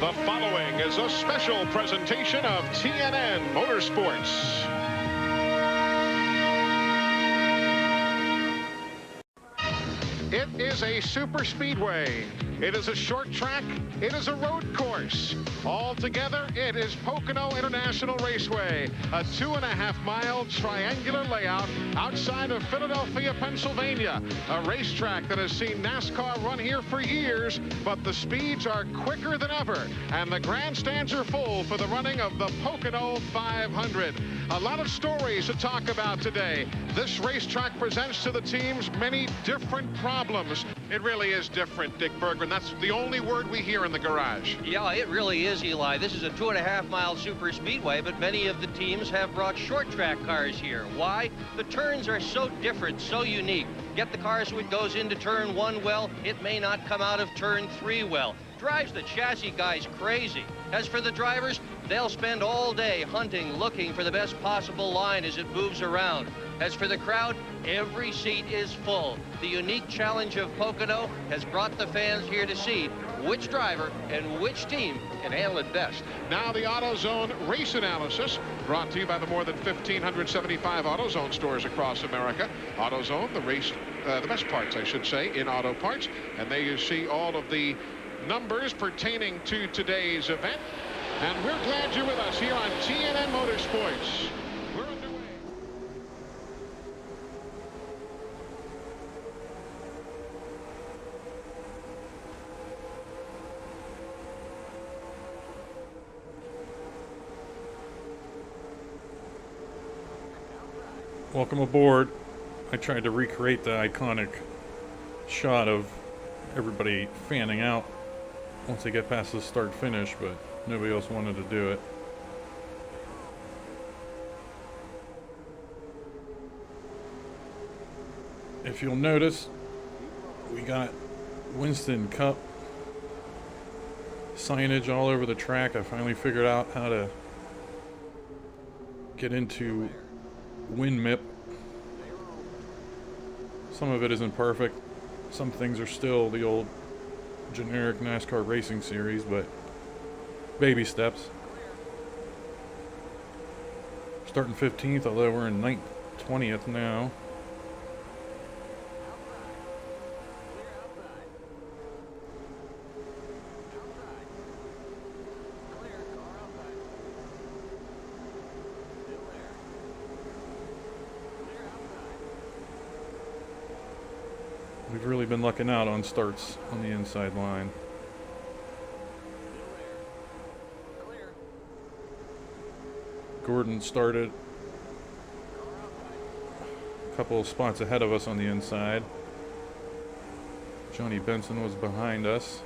The following is a special presentation of TNN Motorsports. It is a super speedway. It is a short track. It is a road course. Altogether, it is Pocono International Raceway, a 2.5-mile triangular layout outside of Philadelphia, Pennsylvania. A racetrack that has seen NASCAR run here for years, but the speeds are quicker than ever, and the grandstands are full for the running of the Pocono 500. A lot of stories to talk about today. This racetrack presents to the teams many different problems. It really is different, Dick Bergman. That's the only word we hear in the garage. Yeah, it really is, Eli. This is a 2.5-mile super speedway, but many of the teams have brought short track cars here. Why? The turns are so different, so unique. Get the car so it goes into turn 1 well, it may not come out of turn 3 well. Drives the chassis guys crazy. As for the drivers, they'll spend all day hunting, looking for the best possible line as it moves around. As for the crowd, every seat is full. The unique challenge of Pocono has brought the fans here to see which driver and which team can handle it best. Now the AutoZone race analysis, brought to you by the more than 1,575 AutoZone stores across America. AutoZone, the best parts, I should say, in auto parts. And there you see all of the numbers pertaining to today's event. And we're glad you're with us here on TNN Motorsports. We're underway. Welcome aboard. I tried to recreate the iconic shot of everybody fanning out once they get past the start finish, but nobody else wanted to do it. If you'll notice, we got Winston Cup signage all over the track. I finally figured out how to get into WinMip. Some of it isn't perfect. Some things are still the old generic NASCAR racing series, but baby steps. Starting 15th, although we're in 20th now. We've really been lucking out on starts on the inside line. Gordon started a couple of spots ahead of us on the inside. Johnny Benson was behind us.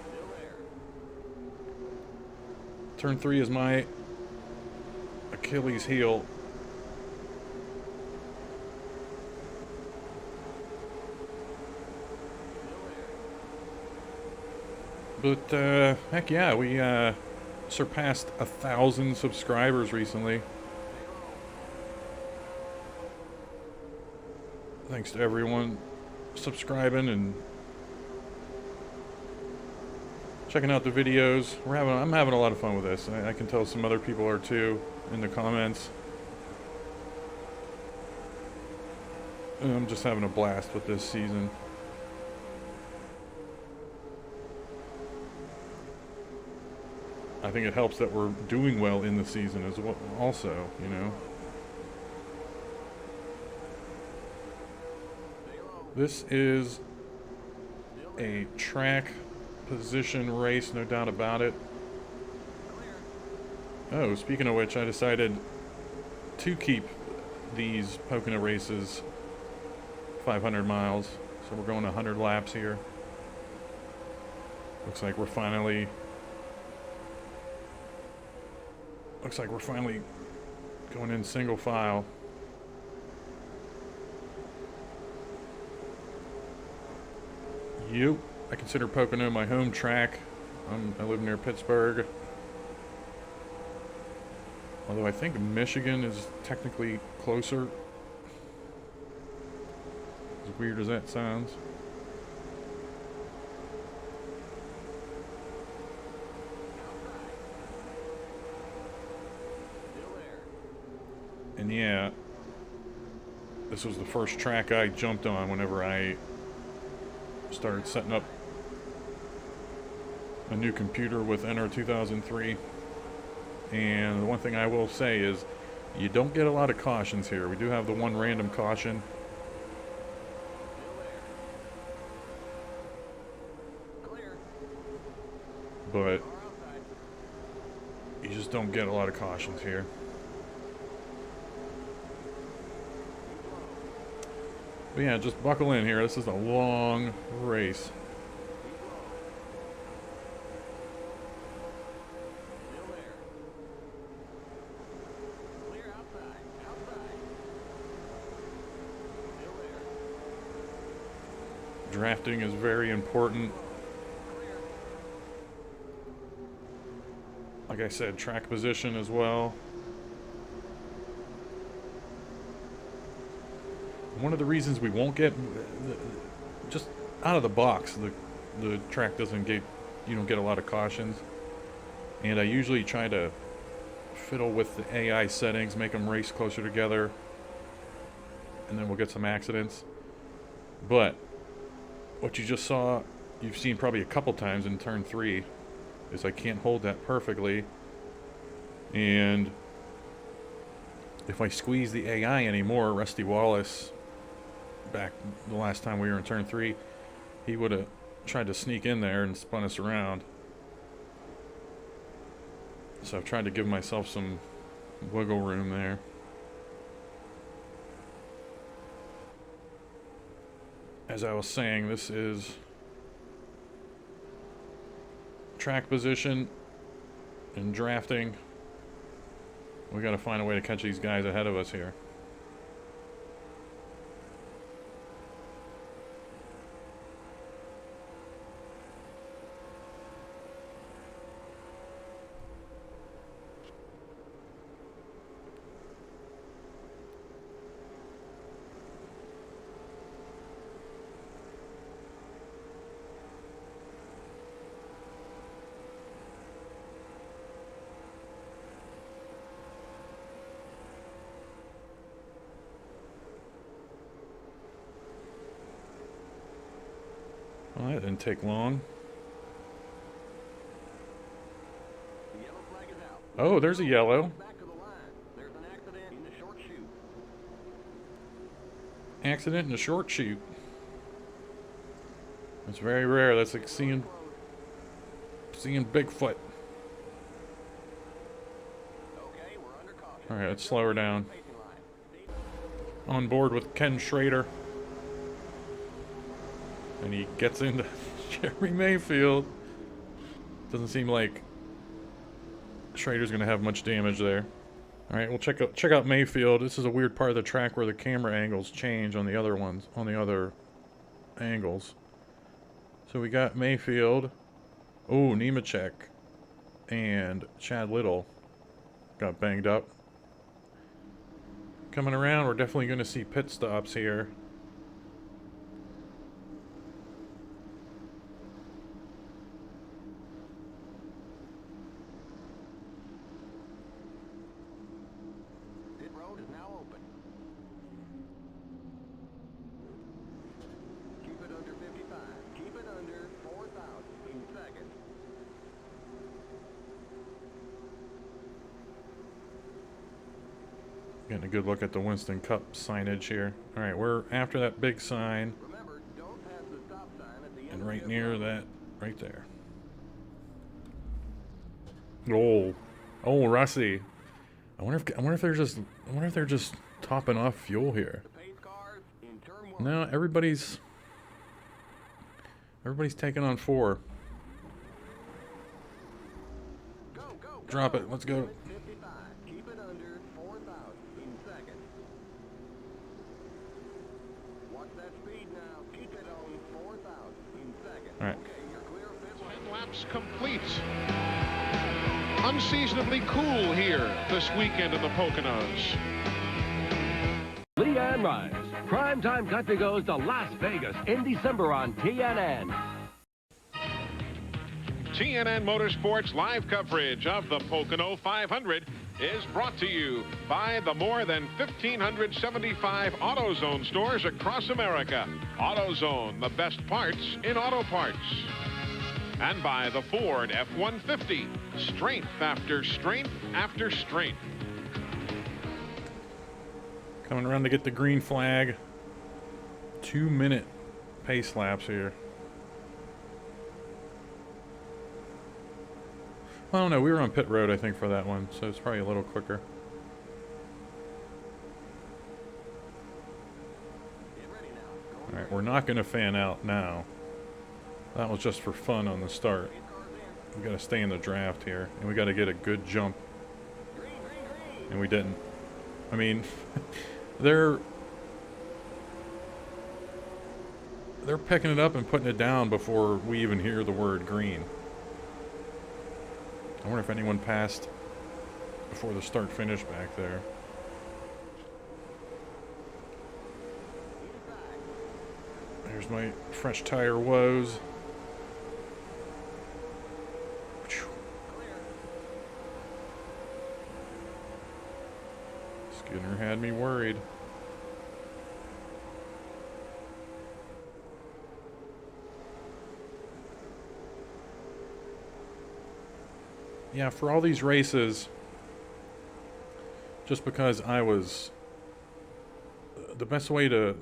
Turn 3 is my Achilles heel. But, heck yeah, we surpassed 1,000 subscribers recently. Thanks to everyone subscribing and checking out the videos. I'm having a lot of fun with this. I can tell some other people are too in the comments. And I'm just having a blast with this season. I think it helps that we're doing well in the season as well, also, you know. This is a track position race, no doubt about it. Oh, speaking of which, I decided to keep these Pocono races 500 miles. So we're going 100 laps here. Looks like we're finally going in single file. Yep, I consider Pocono my home track. I live near Pittsburgh. Although I think Michigan is technically closer. As weird as that sounds. And yeah, this was the first track I jumped on whenever I started setting up a new computer with NR2003. And the one thing I will say is you don't get a lot of cautions here. We do have the one random caution. But you just don't get a lot of cautions here. But yeah, just buckle in here. This is a long race. Drafting is very important. Like I said, track position as well. One of the reasons we won't get, just out of the box, the track doesn't get, you don't get a lot of cautions. And I usually try to fiddle with the AI settings, make them race closer together, and then we'll get some accidents. But what you just saw, you've seen probably a couple times in turn 3, is I can't hold that perfectly. And if I squeeze the AI anymore, Rusty Wallace, back the last time we were in turn 3, he would have tried to sneak in there and spun us around. So I've tried to give myself some wiggle room there. As I was saying, this is track position and drafting. We got to find a way to catch these guys ahead of us here. Well, that didn't take long. Oh, there's a yellow. Accident in a short chute. That's very rare. That's like seeing Bigfoot. Alright, let's slow her down. On board with Ken Schrader. And he gets into Jeremy Mayfield. Doesn't seem like Schrader's gonna have much damage there. Alright, we'll check out Mayfield. This is a weird part of the track where the camera angles change on the other ones, on the other angles. So we got Mayfield. Oh, Nemechek and Chad Little got banged up. Coming around, we're definitely gonna see pit stops here. Getting a good look at the Winston Cup signage here. Alright, we're after that big sign. Remember, don't pass the stop sign at the end And right of near that, right there. Oh, Rusty. I wonder if they're just topping off fuel here. the pace cars in turn 1. No, everybody's taking on 4. Go, go, go. Drop it. Let's go. 55. Keep it under 4,000 in second. Watch that speed now. Keep it on 4,000 in second. All right. Okay, you're clear of fifth. 10 laps complete. Unseasonably cool here this weekend in the Poconos. Leanne Rice. Primetime Country goes to Las Vegas in December on TNN. TNN Motorsports live coverage of the Pocono 500 is brought to you by the more than 1,575 AutoZone stores across America. AutoZone, the best parts in auto parts. And by the Ford F-150, strength after strength after strength. Coming around to get the green flag. 2-minute pace laps here. Well, no, we were on pit road, I think, for that one, so it's probably a little quicker. Alright, we're not going to fan out now. That was just for fun on the start. We got to stay in the draft here, and we got to get a good jump. And we didn't. I mean, they're picking it up and putting it down before we even hear the word green. I wonder if anyone passed before the start finish back there. There's my fresh tire woes. Skinner had me worried. Yeah, for all these races, just because I was the best way to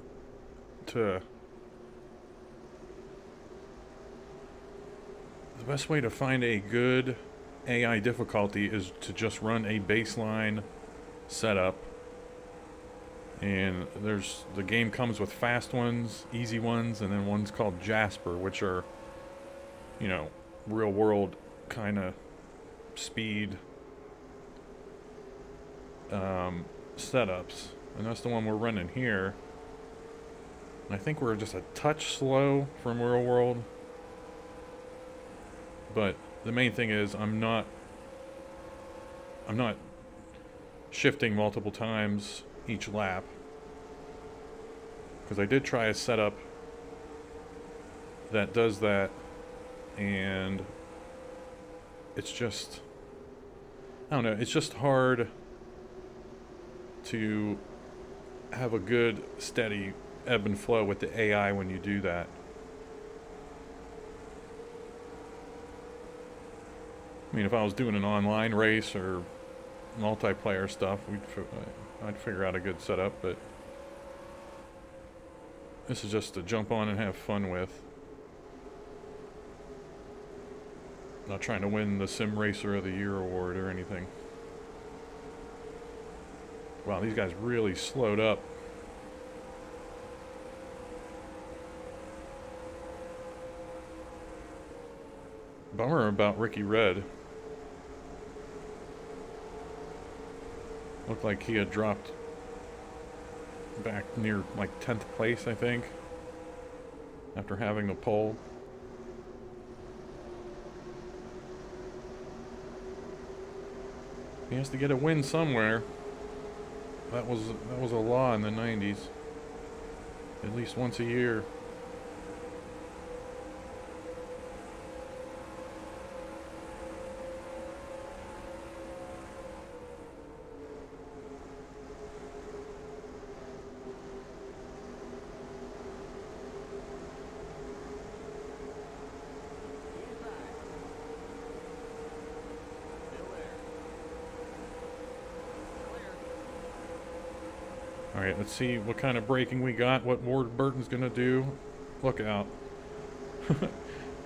find a good AI difficulty is to just run a baseline setup. And the game comes with fast ones, easy ones, and then ones called Jasper, which are, you know, real world kind of speed setups, and that's the one we're running here. And I think we're just a touch slow from real world, but the main thing is I'm not shifting multiple times each lap, because I did try a setup that does that, and it's just, I don't know, it's just hard to have a good steady ebb and flow with the AI when you do that. I mean, if I was doing an online race or multiplayer stuff, I'd figure out a good setup, but this is just to jump on and have fun with. Not trying to win the Sim Racer of the Year award or anything. Wow, these guys really slowed up. Bummer about Ricky Red. Looked like he had dropped back near like 10th place, I think, after having the pole. He has to get a win somewhere. That was a law in the 90s. At least once a year. Alright, let's see what kind of braking we got, what Ward Burton's gonna do. Look out.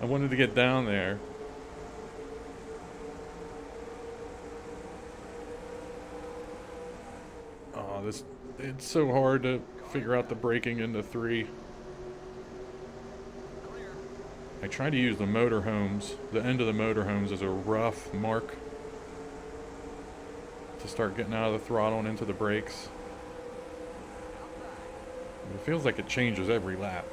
I wanted to get down there. Oh, it's so hard to figure out the braking into 3. I try to use the motorhomes, the end of the motorhomes as a rough mark to start getting out of the throttle and into the brakes. It feels like it changes every lap.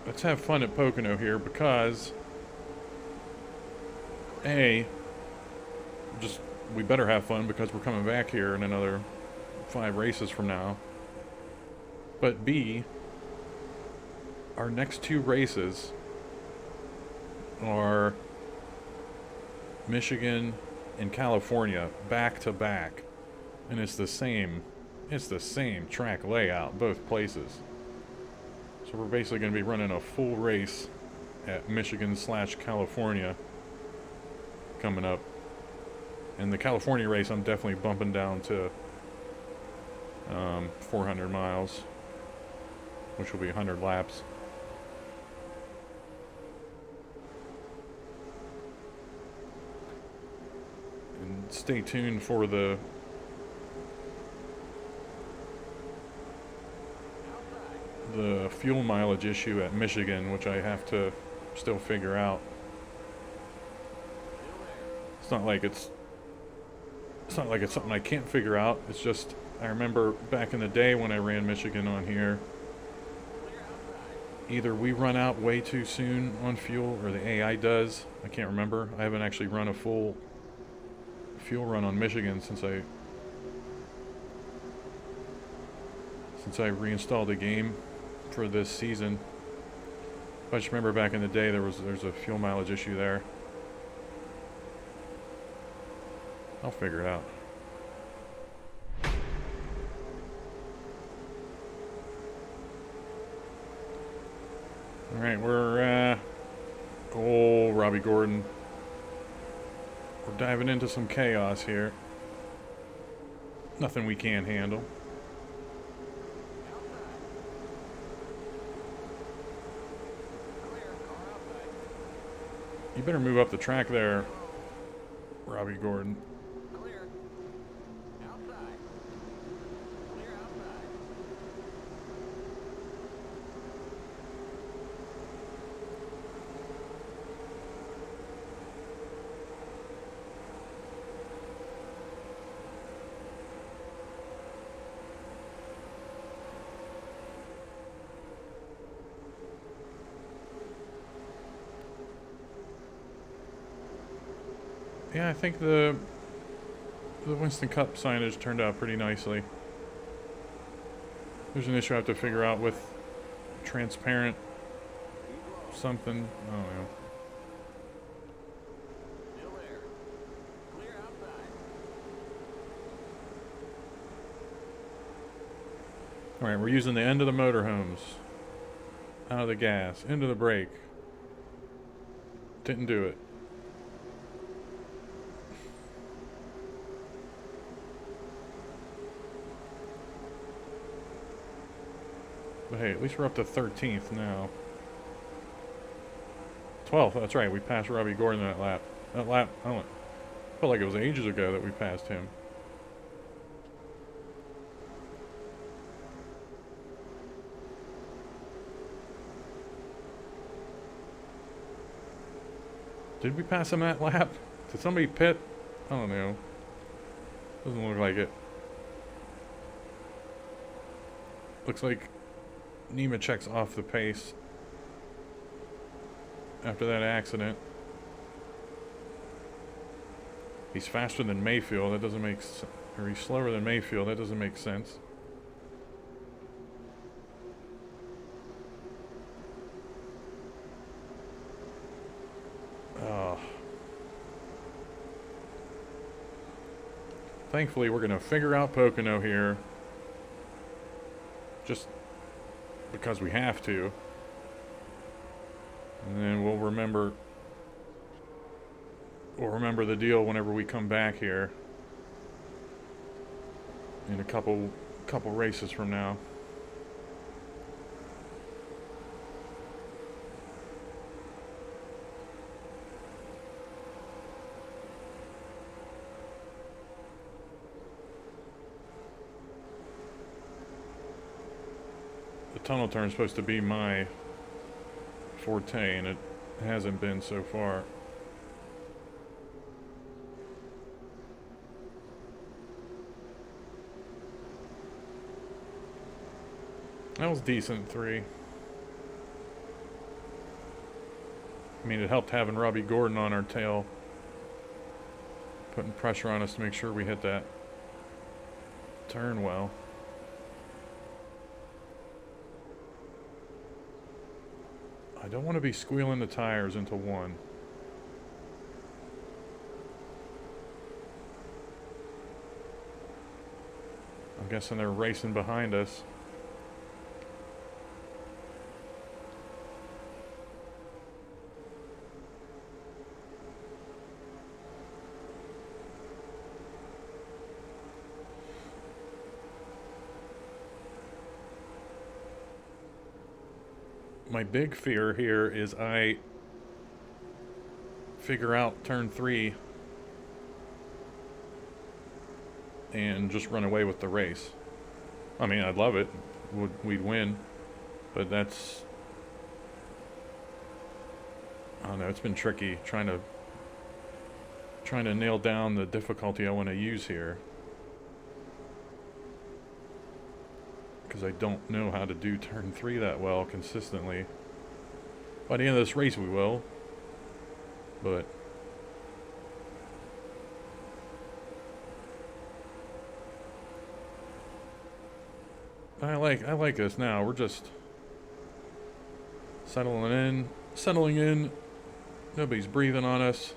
Let's have fun at Pocono here because we better have fun because we're coming back here in another 5 races from now. But B, our next 2 races are Michigan and California back to back. And it's the same track layout both places. So we're basically going to be running a full race at Michigan/California coming up. And the California race I'm definitely bumping down to 400 miles, which will be 100 laps. And stay tuned for the fuel mileage issue at Michigan, which I have to still figure out. It's not like it's something I can't figure out. It's just I remember back in the day when I ran Michigan on here, either we run out way too soon on fuel or the AI does. I can't remember. I haven't actually run a full fuel run on Michigan since I reinstalled the game for this season. I just remember back in the day there's a fuel mileage issue there. I'll figure it out. Alright, we're Robbie Gordon. We're diving into some chaos here. Nothing we can't handle. You better move up the track there, Robbie Gordon. Clear. Outside. Clear outside. Yeah, I think the Winston Cup signage turned out pretty nicely. There's an issue I have to figure out with transparent something. I don't know. Still there. Clear outside. Alright, we're using the end of the motorhomes. Out of the gas. Into the brake. Didn't do it. But hey, at least we're up to 13th now. 12th, that's right, we passed Robbie Gordon that lap. I felt like it was ages ago that we passed him. Did we pass him that lap? Did somebody pit? I don't know. Doesn't look like it. Looks like Nemechek's off the pace after that accident. He's faster than Mayfield. That doesn't make or he's slower than Mayfield. That doesn't make sense. Thankfully, we're going to figure out Pocono here. Just because we have to. And then we'll remember the deal whenever we come back here in a couple races from now. The tunnel turn is supposed to be my forte, and it hasn't been so far. That was decent, 3. I mean, it helped having Robbie Gordon on our tail, putting pressure on us to make sure we hit that turn well. don't want to be squealing the tires into one. I'm guessing they're racing behind us. My big fear here is I figure out turn 3 and just run away with the race. I mean, I'd love it. We'd win. But that's... I don't know, it's been tricky trying to nail down the difficulty I want to use here. Because I don't know how to do turn 3 that well consistently. By the end of this race we will. But I like this now. We're just settling in. Nobody's breathing on us.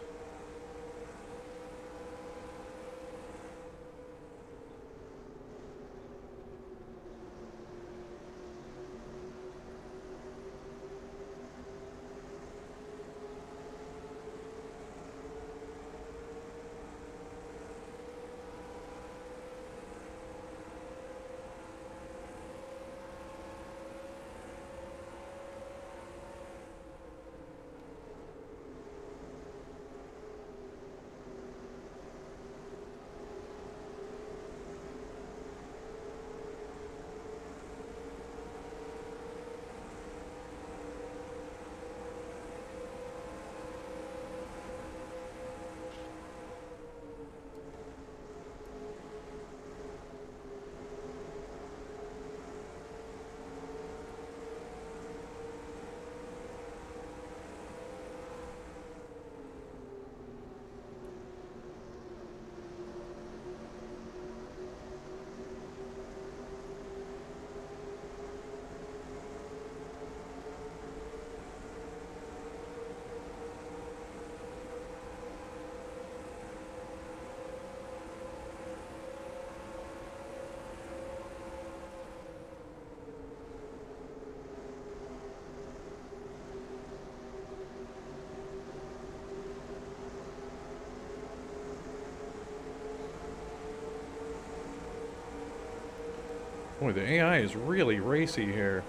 Boy, the AI is really racy here.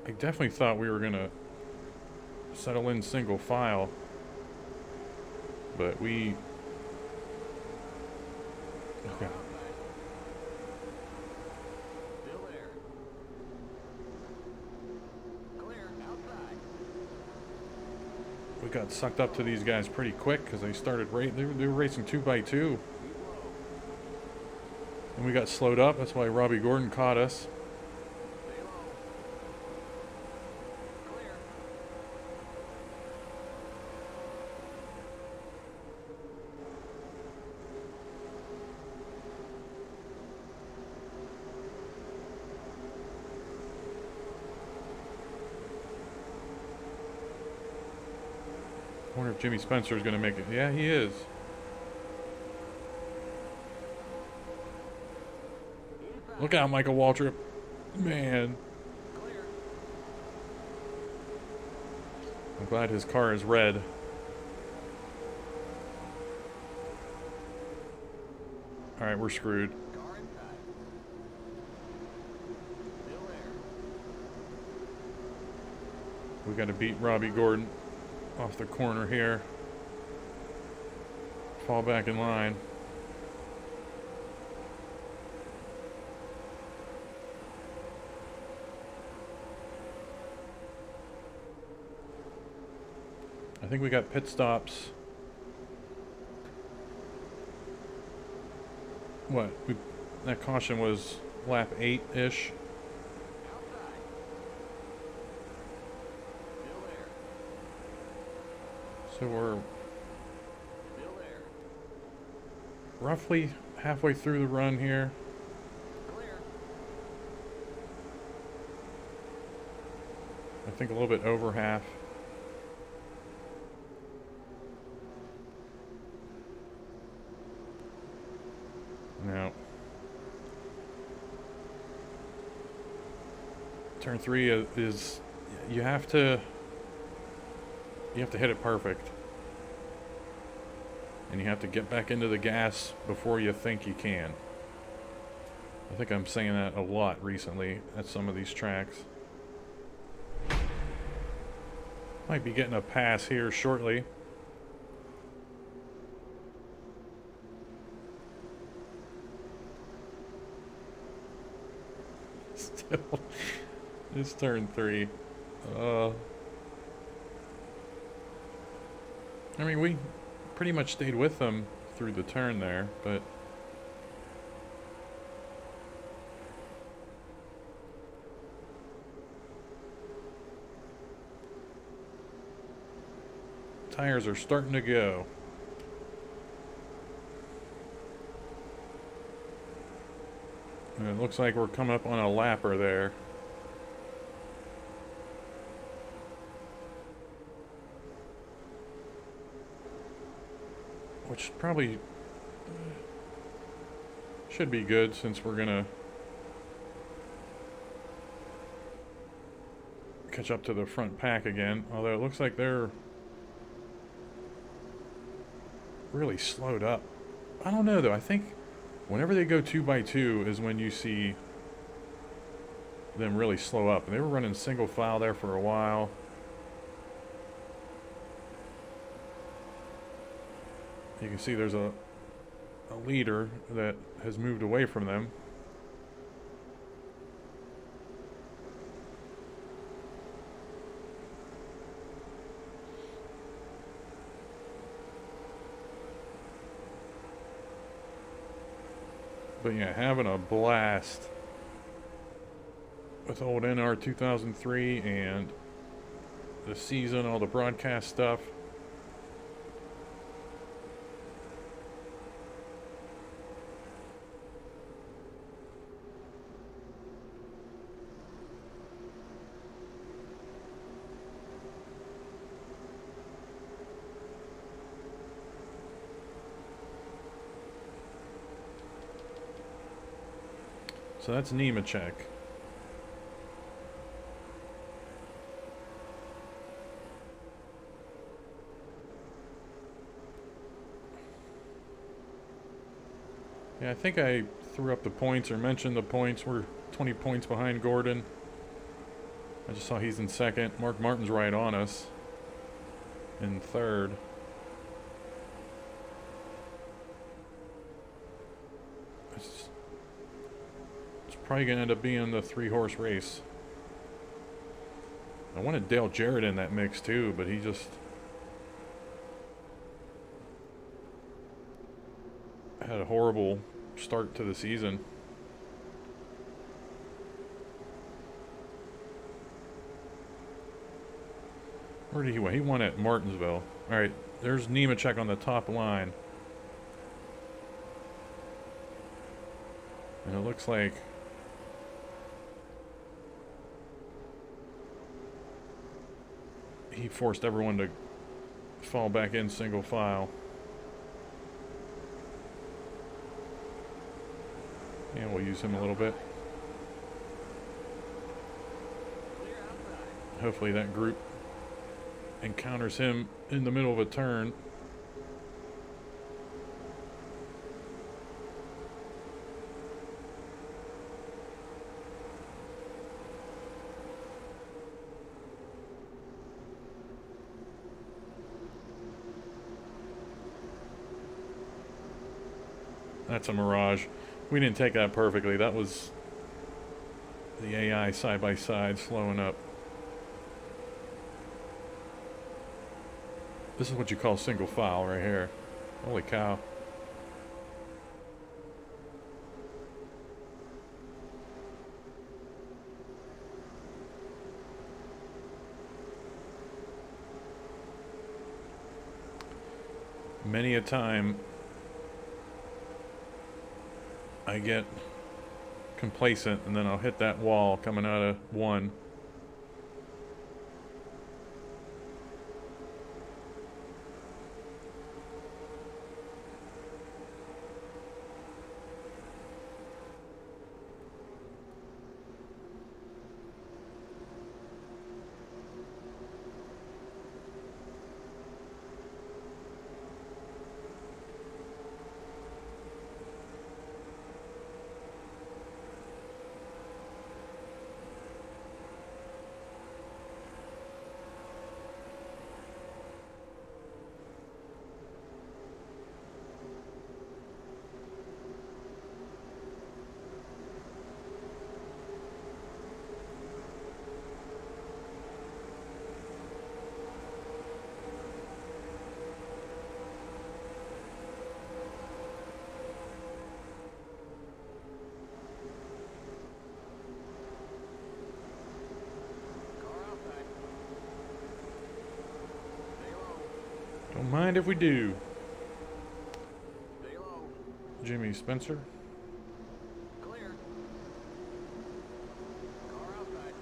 I definitely thought we were gonna settle in single file, but we... Okay. Still there. Clear outside. We got sucked up to these guys pretty quick because they started they were racing 2x2. And we got slowed up. That's why Robbie Gordon caught us. Stay low. Clear. I wonder if Jimmy Spencer is going to make it. Yeah, he is. Look out, Michael Waltrip. Man. Clear. I'm glad his car is red. Alright, we're screwed. Car inside. Still there. We got to beat Robbie Gordon off the corner here. Fall back in line. I think we got pit stops. What? That caution was lap 8-ish. Outside. Still there. So we're Still there. roughly halfway through the run here. Clear. think a little bit over half. Now, turn 3 is you have to hit it perfect. And you have to get back into the gas before you think you can. I think I'm saying that a lot recently at some of these tracks. Might be getting a pass here shortly. Still, it's turn 3. I mean, we pretty much stayed with them through the turn there, but tires are starting to go. And it looks like we're coming up on a lapper there. Which probably should be good since we're gonna catch up to the front pack again. Although it looks like they're really slowed up. I don't know though. I think whenever they go 2x2 is when you see them really slow up. And they were running single file there for a while. You can see there's a leader that has moved away from them. But yeah, having a blast with old NR2003 and the season, all the broadcast stuff. So that's Nemechek. Yeah, I think I threw up the points or mentioned the points. We're 20 points behind Gordon. I just saw he's in second. Mark Martin's right on us in third. It's probably going to end up being the 3-horse race. I wanted Dale Jarrett in that mix too, but he just had a horrible start to the season. Where did he win? He won at Martinsville. Alright, there's Nemechek on the top line. And it looks like he forced everyone to fall back in single file. And we'll use him a little bit. Hopefully that group encounters him in the middle of a turn. That's a mirage. We didn't take that perfectly. That was the AI side by side slowing up. This is what you call single file right here. Holy cow. Many a time I get complacent and then I'll hit that wall coming out of 1 Don't mind if we do. Stay low. Jimmy Spencer. Clear. Car outside.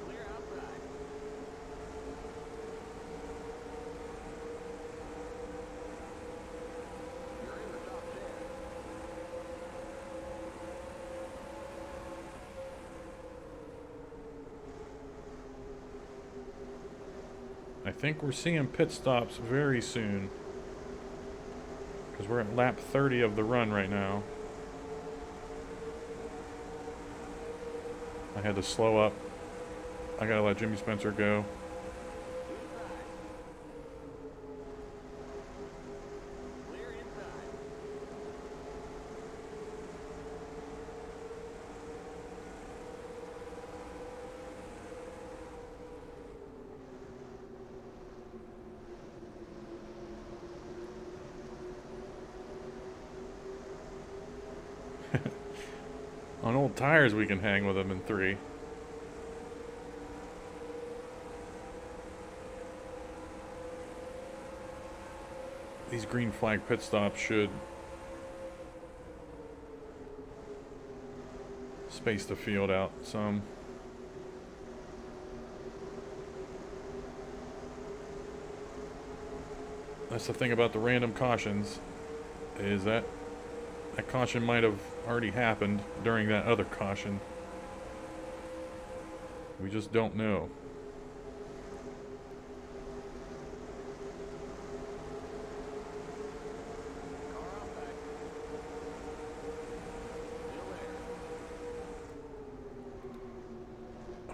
Clear outside. You're in the top 10. I think we're seeing pit stops very soon. Because we're at lap 30 of the run right now. I had to slow up. I gotta let Jimmy Spencer go. Inside. Clear inside. On old tires, we can hang with them in 3. These green flag pit stops should space the field out some. That's the thing about the random cautions, is that caution might have already happened during that other caution. We just don't know. Car outside. Still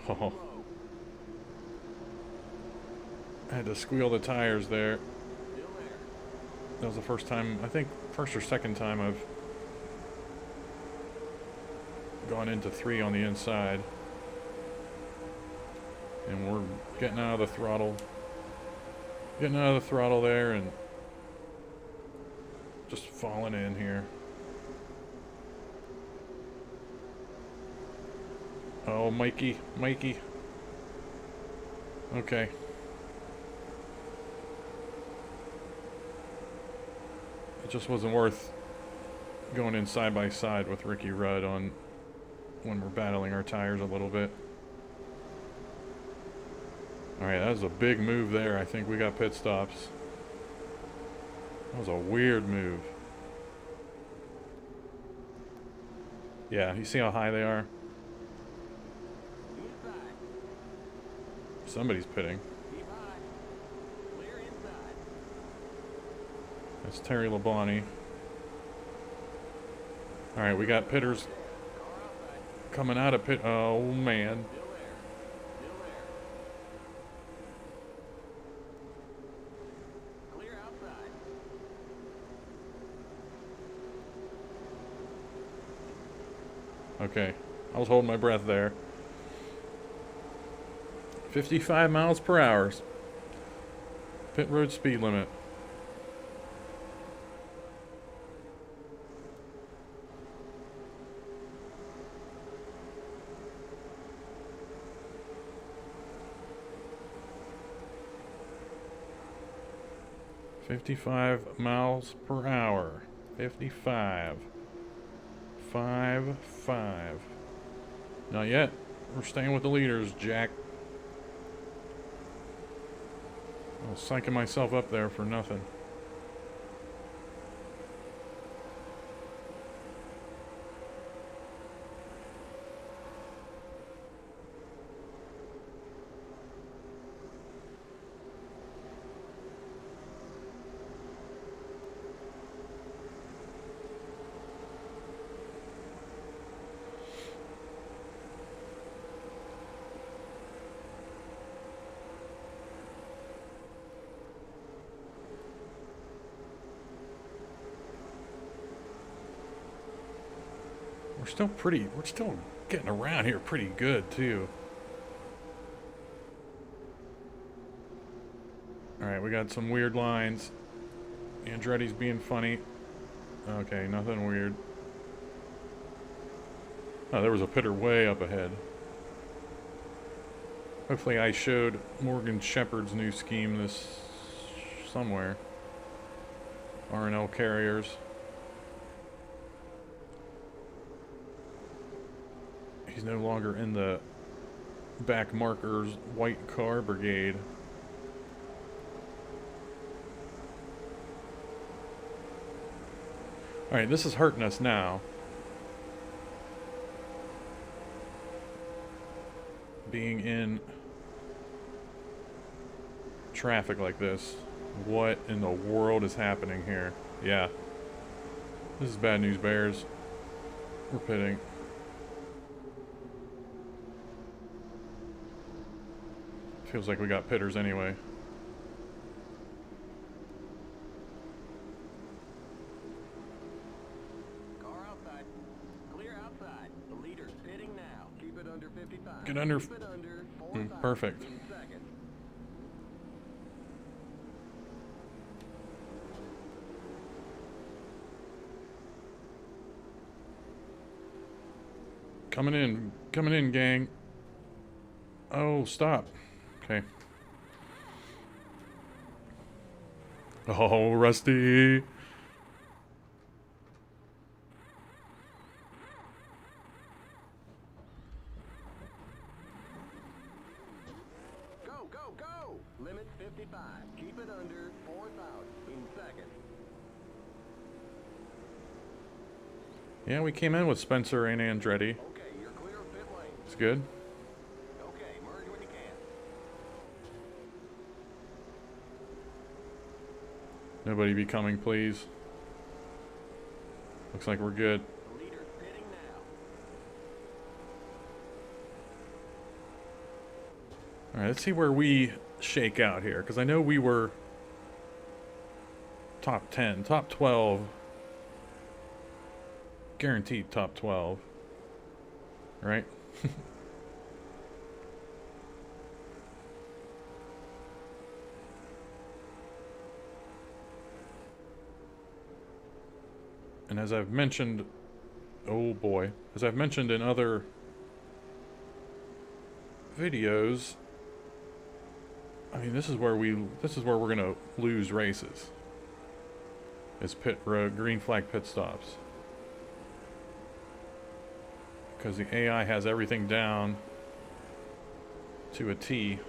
there. Oh, Low. I had to squeal the tires there. Still there. That was the first time, I think, first or second time I've gone into 3 on the inside. And we're getting out of the throttle. Getting out of the throttle there and just falling in here. Oh, Mikey. Okay. It just wasn't worth going in side by side with Ricky Rudd on when we're battling our tires a little bit. Alright, that was a big move there. I think we got pit stops. That was a weird move. Yeah, you see how high they are? Inside. Somebody's pitting. Keep high. Clear inside. That's Terry Labonte. Alright, we got pitters Car outside. coming out of pit. Oh, man. Still there. Still there. Clear outside. Okay, I was holding my breath there. 55 miles per hour. Pit road speed limit. $55 miles per hour. 55. 5. Not yet. We're staying with the leaders, Jack. I was psyching myself up there for nothing. We're still getting around here pretty good, too. Alright, we got some weird lines. Andretti's being funny. Okay, nothing weird. Oh, there was a pitter way up ahead. Hopefully I showed Morgan Shepherd's new scheme this somewhere. R&L carriers. He's no longer in the back markers white car brigade. Alright, this is hurting us now. Being in traffic like this. What in the world is happening here? Yeah. This is bad news, Bears. We're pitting. Feels like we got pitters anyway. Car outside. Clear outside. The leader's pitting now. Keep it under 55. Get under. Keep it under 4,000 Perfect. in second. Coming in, gang. Oh, stop. Okay. Oh, Rusty. Go, go, go! Limit 55. Keep it under 4,000 in second. Yeah, we came in with Spencer and Andretti. Okay, you're clear of pit lane. It's good. Okay, merge when you can. Nobody be coming, please. Looks like we're good. The leader's pitting now. Alright, let's see where we shake out here. Because I know we were top 10, top 12. Guaranteed top 12. Right? And as I've mentioned, oh boy, as I've mentioned in other videos, I mean, this is where we're gonna lose races. Is pit road, green flag pit stops. Because the AI has everything down to a T Inside.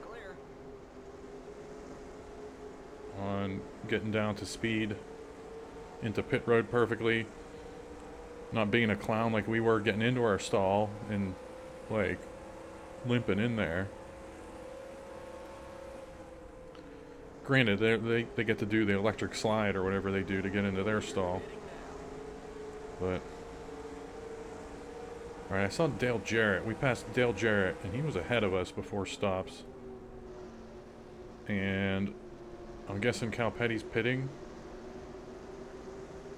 Clear. on getting down to speed into pit road perfectly. Not being a clown like we were getting into our stall and like limping in there. Granted, they get to do the electric slide or whatever they do to get into their stall. But alright, I saw Dale Jarrett. We passed Dale Jarrett, and he was ahead of us before stops. And I'm guessing Cal Petty's pitting.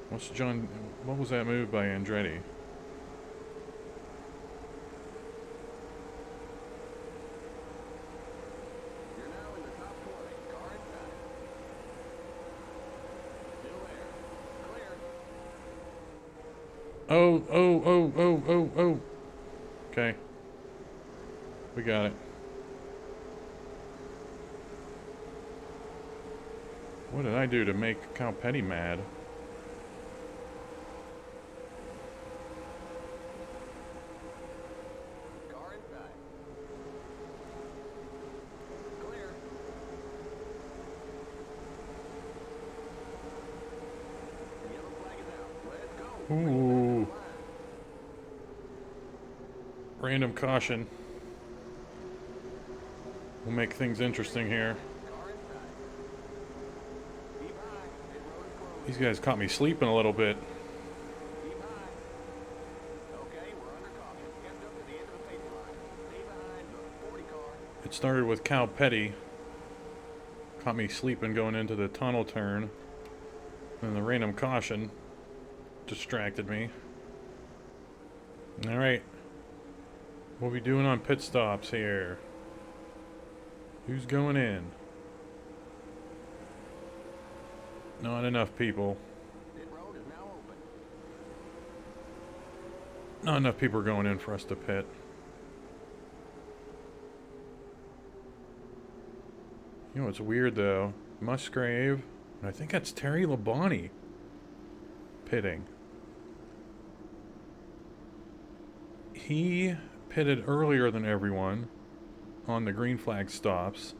What was that move by Andretti? You're now in the top 20. Car inside. Still there. Clear. Oh. Okay. We got it. What did I do to make Cal Petty mad? Car inside. Clear. The yellow flag is out. Let's go. Ooh. Random caution. We'll make things interesting here. Car inside. Keep high. Pit road is closed. These guys caught me sleeping a little bit. Keep high. Okay, we're under caution. Kept up to the end of the pace line. Stay behind the 40 car. It started with Cal Petty. Caught me sleeping going into the tunnel turn. And the random caution distracted me. Alright. What we doing on pit stops here? Who's going in? Not enough people. Pit road is now open. Not enough people are going in for us to pit. You know, it's weird though. Musgrave, and I think that's Terry Labonte pitting. He pitted earlier than everyone on the green flag stops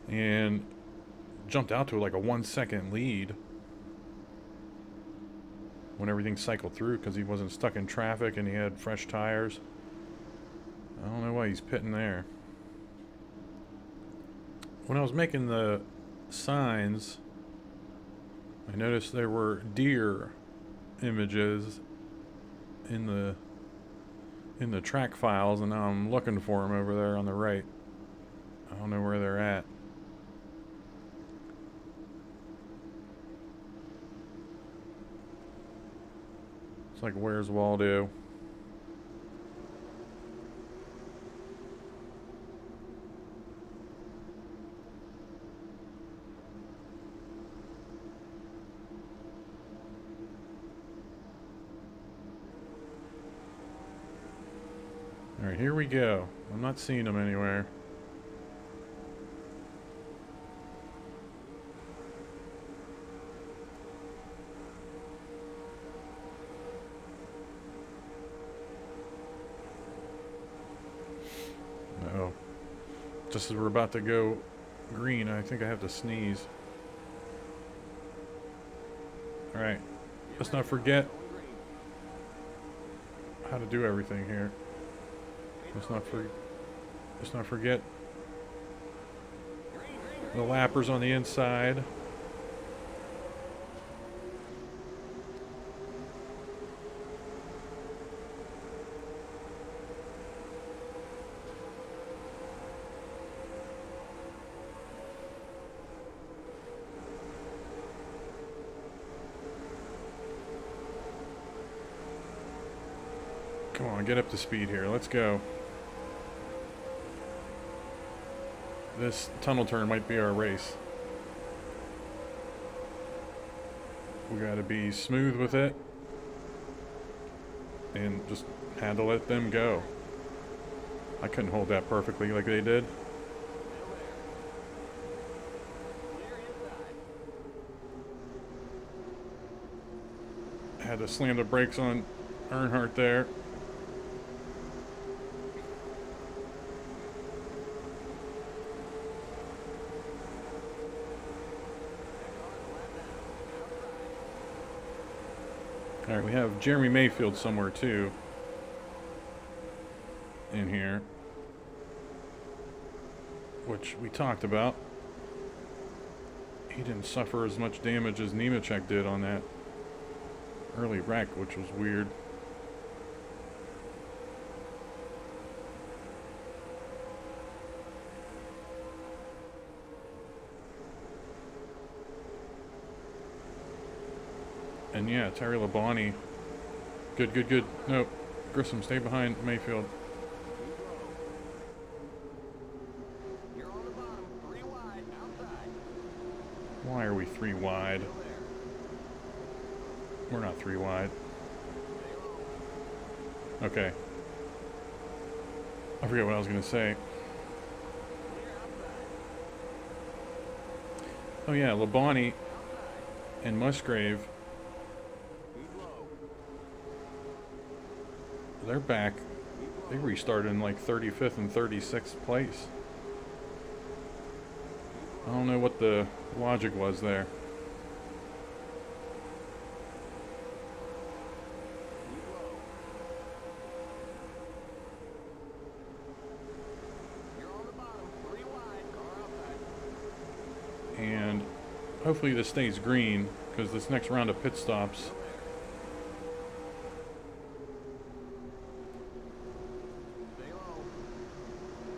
and jumped out to like a 1 second lead when everything cycled through because he wasn't stuck in traffic and he had fresh tires. I don't know why he's pitting there. When I was making the signs, I noticed there were deer images in the track files, and now I'm looking for them over there on the right. I don't know where they're at. It's like, where's Waldo? Alright, here we go. I'm not seeing them anywhere. Uh-oh. Just as we're about to go green, I think I have to sneeze. Alright. Let's not forget how to do everything here. Let's not forget the lappers on the inside. Come on, get up to speed here. Let's go. This tunnel turn might be our race. We gotta be smooth with it and just had to let them go. I couldn't hold that perfectly like they did. Had to slam the brakes on Earnhardt there. Alright, we have Jeremy Mayfield somewhere too in here, which we talked about. He didn't suffer as much damage as Nemechek did on that early wreck, which was weird. And yeah, Terry Labonte. Good, good, good. No, Grissom, stay behind Mayfield. You're on the bottom, 3 wide, outside. Why are we 3 wide? We're not 3 wide. Okay. I forget what I was going to say. Oh yeah, Labonte and Musgrave. They're back. They restarted in like 35th and 36th place. I don't know what the logic was there. And hopefully this stays green, because this next round of pit stops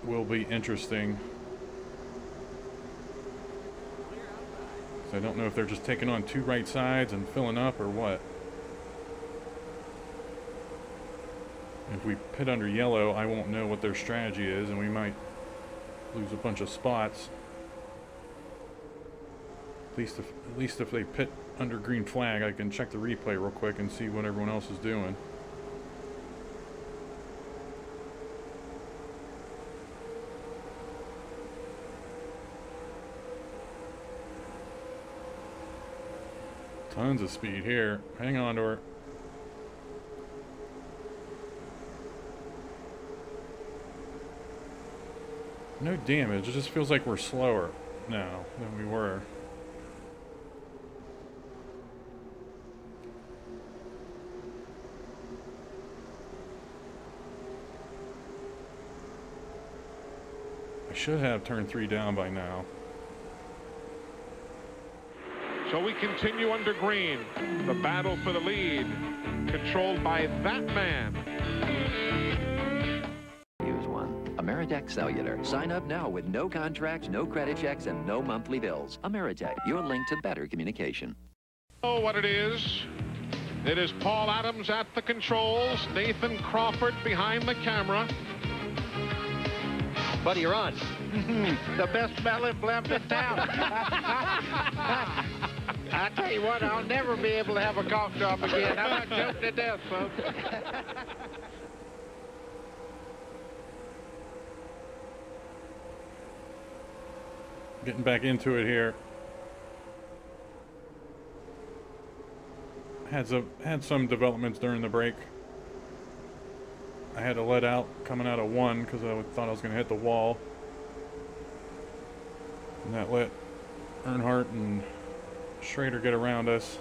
will be interesting. So I don't know if they're just taking on 2 right sides and filling up or what. If we pit under yellow, I won't know what their strategy is, and we might lose a bunch of spots. At least if they pit under green flag, I can check the replay real quick and see what everyone else is doing. Tons of speed here. Hang on to her. No damage. It just feels like we're slower now than we were. I should have turn 3 down by now. So we continue under green. The battle for the lead, controlled by that man. Use one. Ameritech Cellular. Sign up now with no contracts, no credit checks, and no monthly bills. Ameritech, your link to better communication. Oh, what it is. It is Paul Adams at the controls. Nathan Crawford behind the camera. Buddy, you're on. The best smelling blimp in town. I tell you what, I'll never be able to have a cough drop again. I'm not joking to death, folks. Getting back into it here. Had some developments during the break. I had to let out coming out of 1 because I thought I was going to hit the wall. And that let Earnhardt and Schrader get around us.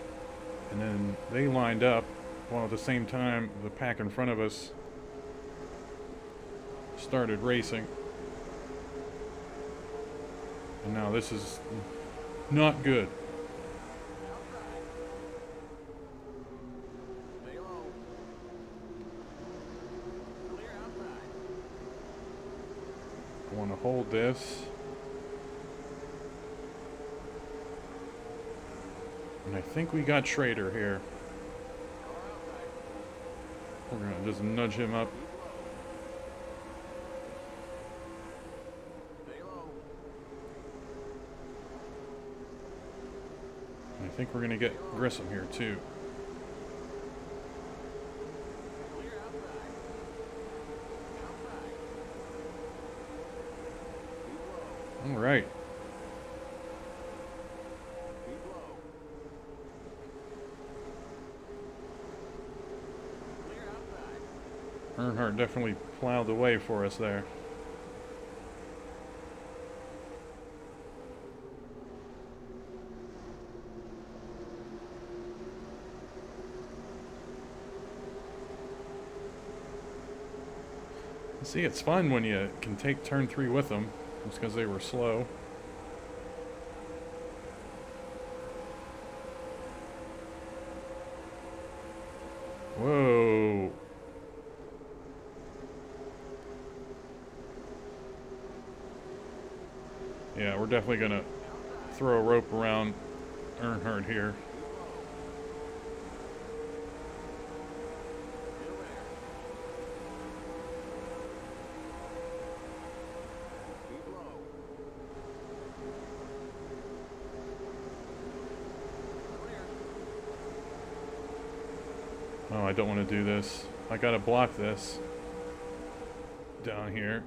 And then they lined up while at the same time the pack in front of us started racing. And now this is not good. I want to hold this. And I think we got Schrader here. We're going to just nudge him up. And I think we're going to get Grissom here too. All right. Earnhardt definitely plowed the way for us there. See, it's fun when you can take turn 3 with them, just because they were slow. Whoa. Yeah, we're definitely going to throw a rope around Earnhardt here. Oh, I don't want to do this. I gotta block this down here.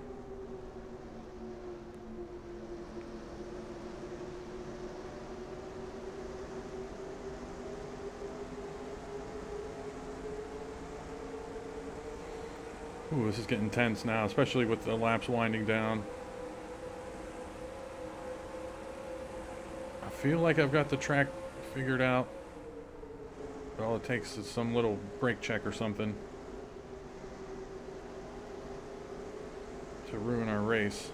Ooh, this is getting tense now, especially with the laps winding down. I feel like I've got the track figured out. But all it takes is some little brake check or something to ruin our race.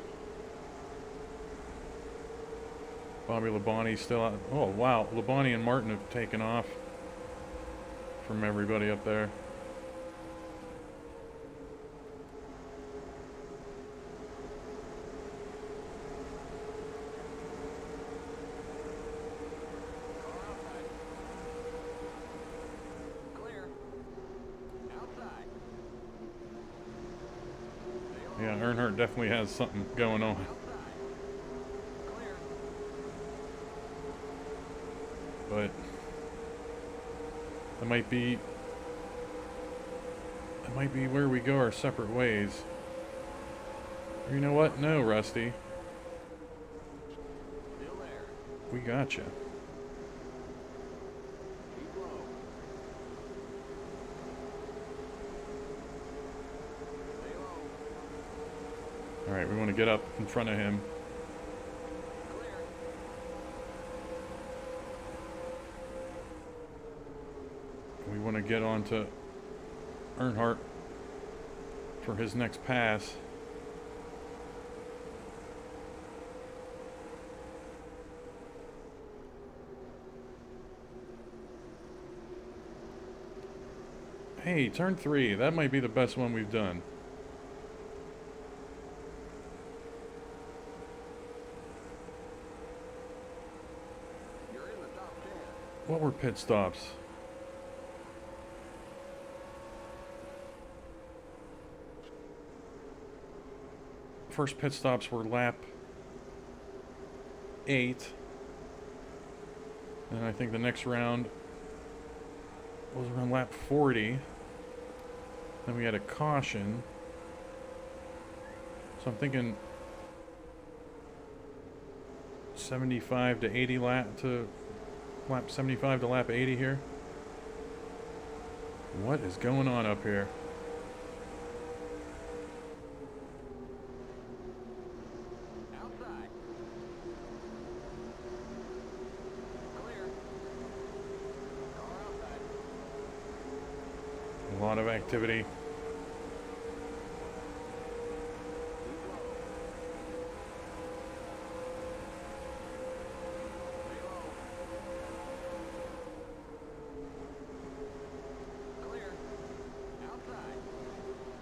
Bobby Labonte's still out. Oh, wow. Labonte and Martin have taken off from everybody up there. Yeah, Earnhardt definitely has something going on. But that might be where we go our separate ways. Or you know what? No, Rusty. We got you. Alright, we want to get up in front of him. We want to get on to Earnhardt for his next pass. Hey, turn 3. That might be the best one we've done. You're in the top 10. What were pit stops? First pit stops were lap 8. And I think the next round was around lap 40. Then we had a caution. So I'm thinking 75 to 80 lap 75 to lap 80 here. What is going on up here? Outside. Clear. Car outside. A lot of activity.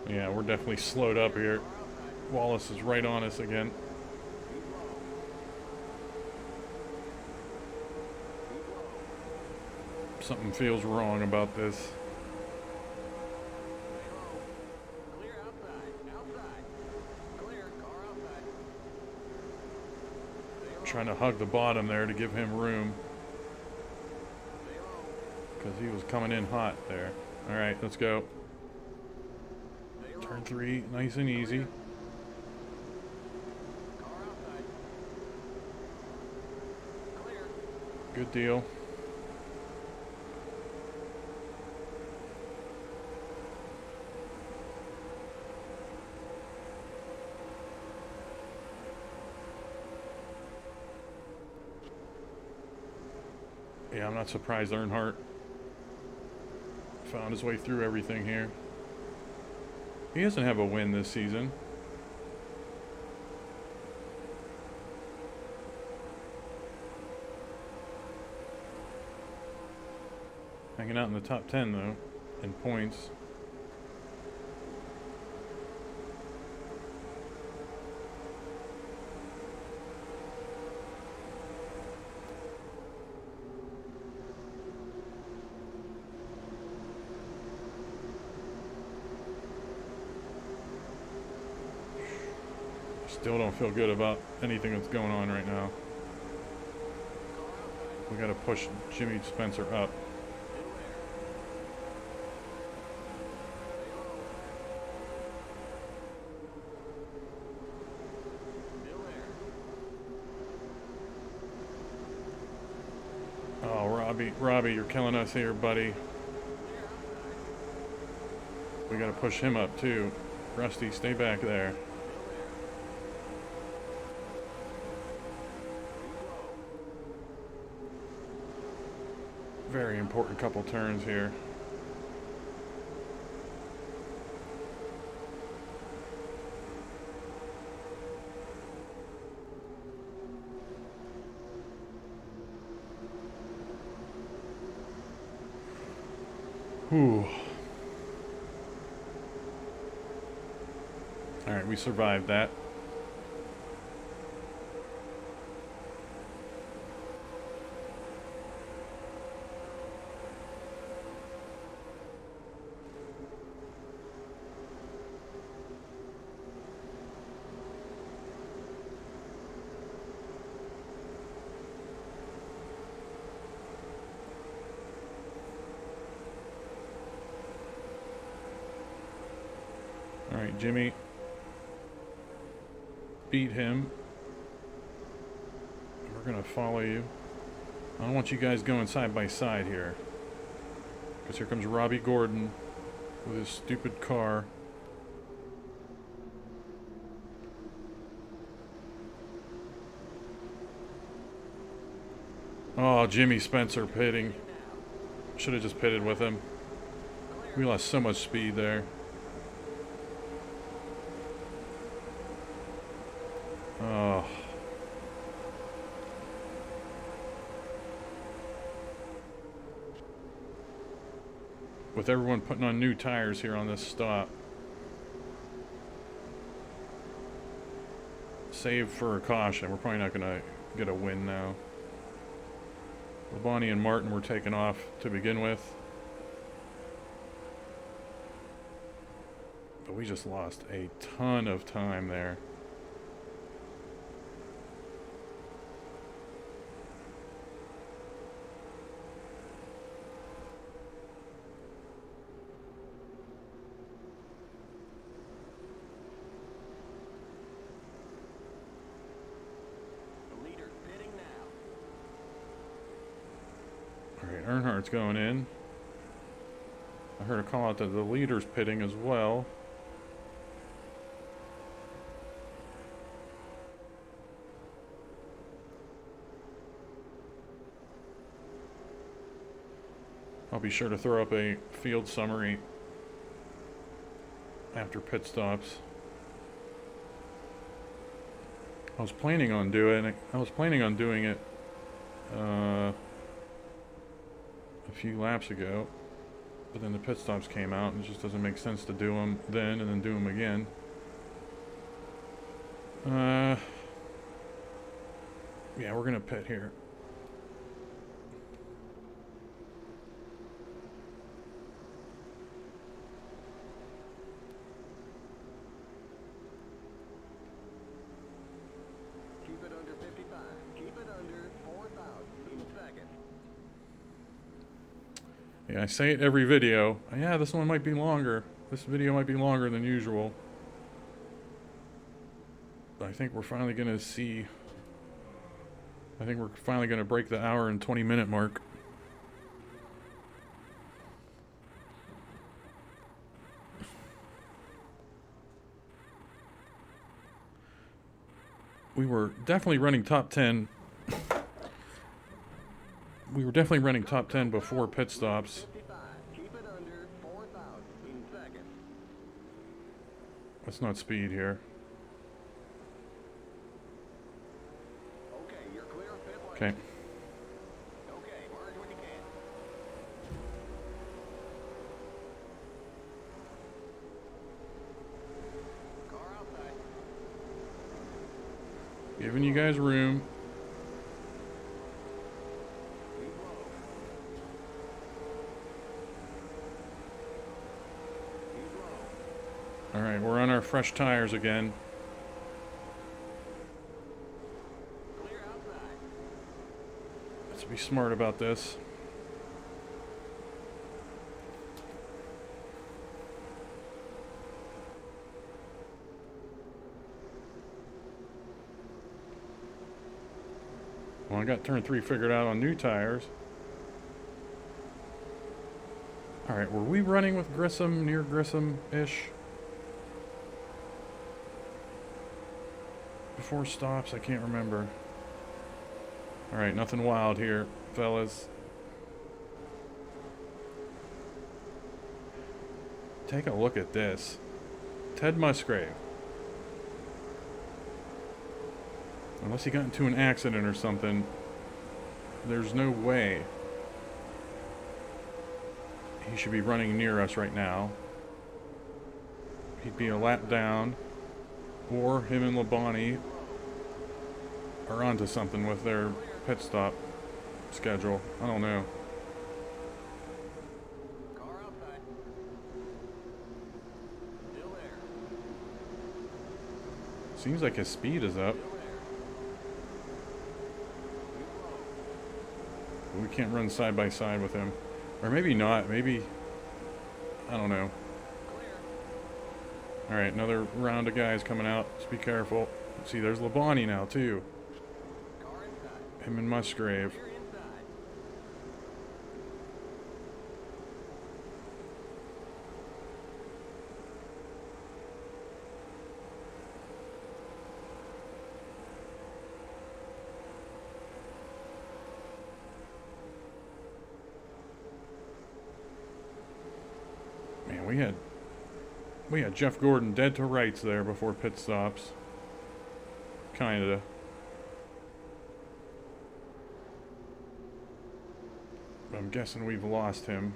Yeah, we're definitely slowed up here. Wallace is right on us again. Something feels wrong about this. Clear outside. Outside. Clear. Car outside. Trying to hug the bottom there to give him room. Because he was coming in hot there. Alright, let's go. Turn 3, nice and easy. Car outside. Clear. Good deal. Yeah, I'm not surprised Earnhardt found his way through everything here. He doesn't have a win this season. Hanging out in the top 10 though, in points. Still don't feel good about anything that's going on right now. We gotta push Jimmy Spencer up. Oh, Robbie, you're killing us here, buddy. We gotta push him up too. Rusty, stay back there. Very important couple turns here. Whew. All right, we survived that. All right, Jimmy, beat him. We're gonna follow you. I don't want you guys going side by side here, because here comes Robbie Gordon with his stupid car. Oh, Jimmy Spencer pitting. Should have just pitted with him. We lost so much speed there. Oh. With everyone putting on new tires here on this stop. Save for a caution. We're probably not going to get a win now. Labonte and Martin were taken off to begin with. But we just lost a ton of time there. Earnhardt's going in. I heard a call out that the leader's pitting as well. I'll be sure to throw up a field summary after pit stops. I was planning on doing it a few laps ago, but then the pit stops came out and it just doesn't make sense to do them then and then do them again. Yeah, we're gonna pit here. Keep it under 55. Keep it under 4,000 in second. Yeah, I say it every video. Yeah, this one might be longer. This video might be longer than usual. But I think we're finally going to see... I think we're finally going to break the hour and 20-minute mark. We were definitely running top 10. We were definitely running top 10 before pit stops. Keep it under 4,000 in second. Let's not speed here. Okay, you're clear of pit lane. Okay. Okay, merge when you can. Car outside. Giving you guys room. Alright, we're on our fresh tires again. Clear outside. Let's be smart about this. Well, I got turn 3 figured out on new tires. Alright, were we running with Grissom, near Grissom-ish? Before stops, I can't remember. Alright, nothing wild here, fellas. Take a look at this. Ted Musgrave. Unless he got into an accident or something, there's no way he should be running near us right now. He'd be a lap down, or him and Labonte are onto something with their pit stop schedule. I don't know. Car outside. Still there. Seems like his speed is up. But we can't run side by side with him. Or maybe not. Maybe... I don't know. Alright, another round of guys coming out. Just be careful. See, there's Labonte now, too. Car inside. Him and Musgrave. Clear inside. We had Jeff Gordon dead to rights there before pit stops. Kinda. I'm guessing we've lost him.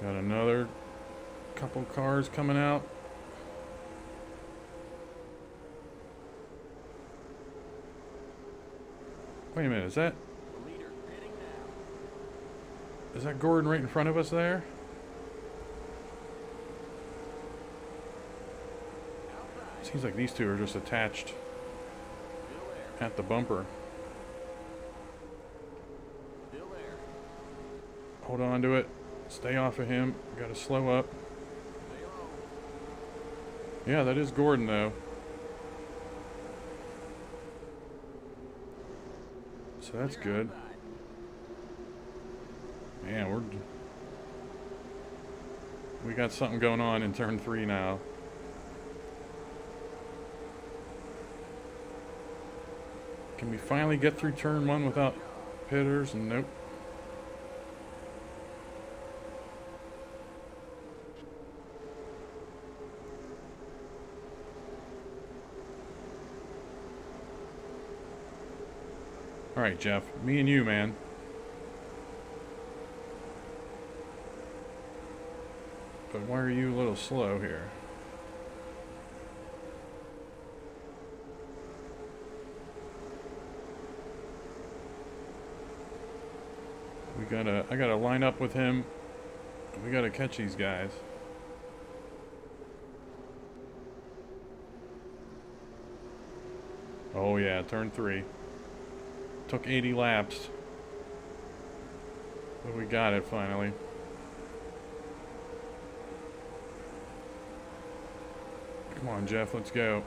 Got another couple cars coming out. Wait a minute, is that Gordon right in front of us there? Seems like these two are just attached at the bumper. Hold on to it. Stay off of him. Gotta slow up. Yeah, that is Gordon though. So that's good. Man, we got something going on in turn 3 now. Can we finally get through turn 1 without pitters? Nope. Alright, Jeff. Me and you, man. But why are you a little slow here? I gotta line up with him. We gotta catch these guys. Oh yeah, turn 3. Took 80 laps. But we got it finally. Come on, Jeff, let's go.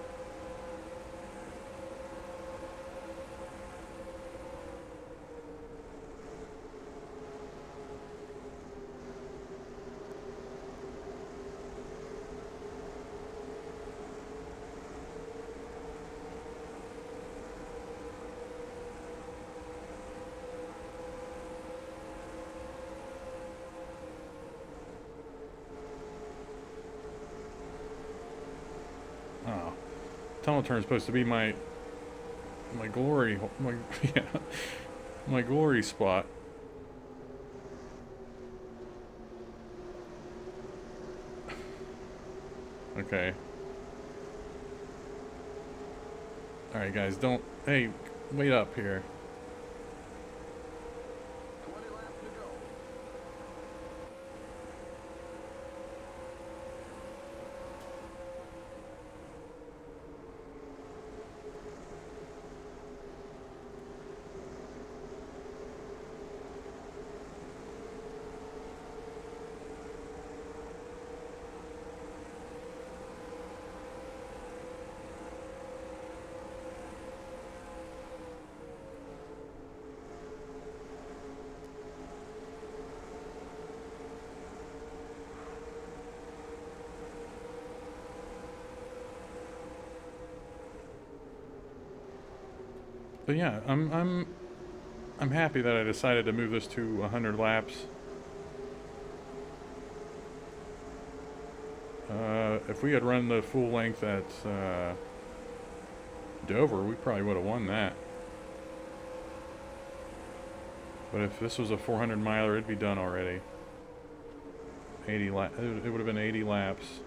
Oh, tunnel turn is supposed to be my glory, yeah, my glory spot. Okay. All right, guys, don't. Hey, wait up here. 20 laps to go. But yeah, I'm happy that I decided to move this to 100 laps. If we had run the full length at Dover, we probably would have won that. But if this was a 400 miler, it'd be done already. 80 laps. It would have been 80 laps.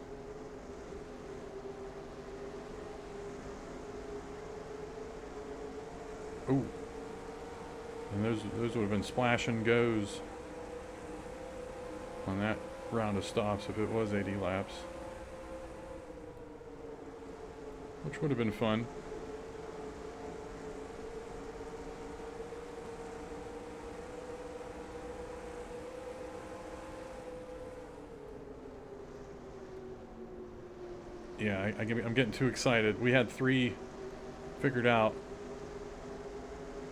Ooh. And those would have been splash and goes on that round of stops if it was 80 laps. Which would have been fun. Yeah, I'm getting too excited. We had 3 figured out.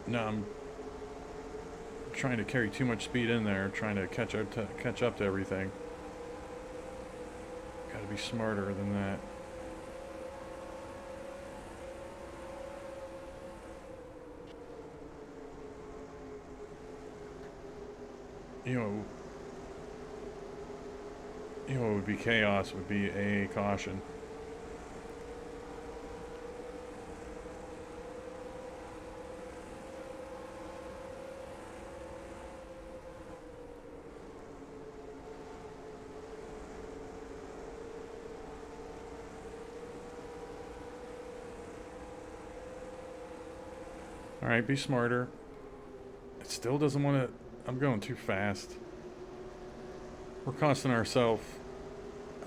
No, I'm trying to carry too much speed in there, trying to catch up to everything. Got to be smarter than that. you know, it would be chaos, would be a caution. Alright, be smarter. It still doesn't want to... I'm going too fast. We're costing ourselves...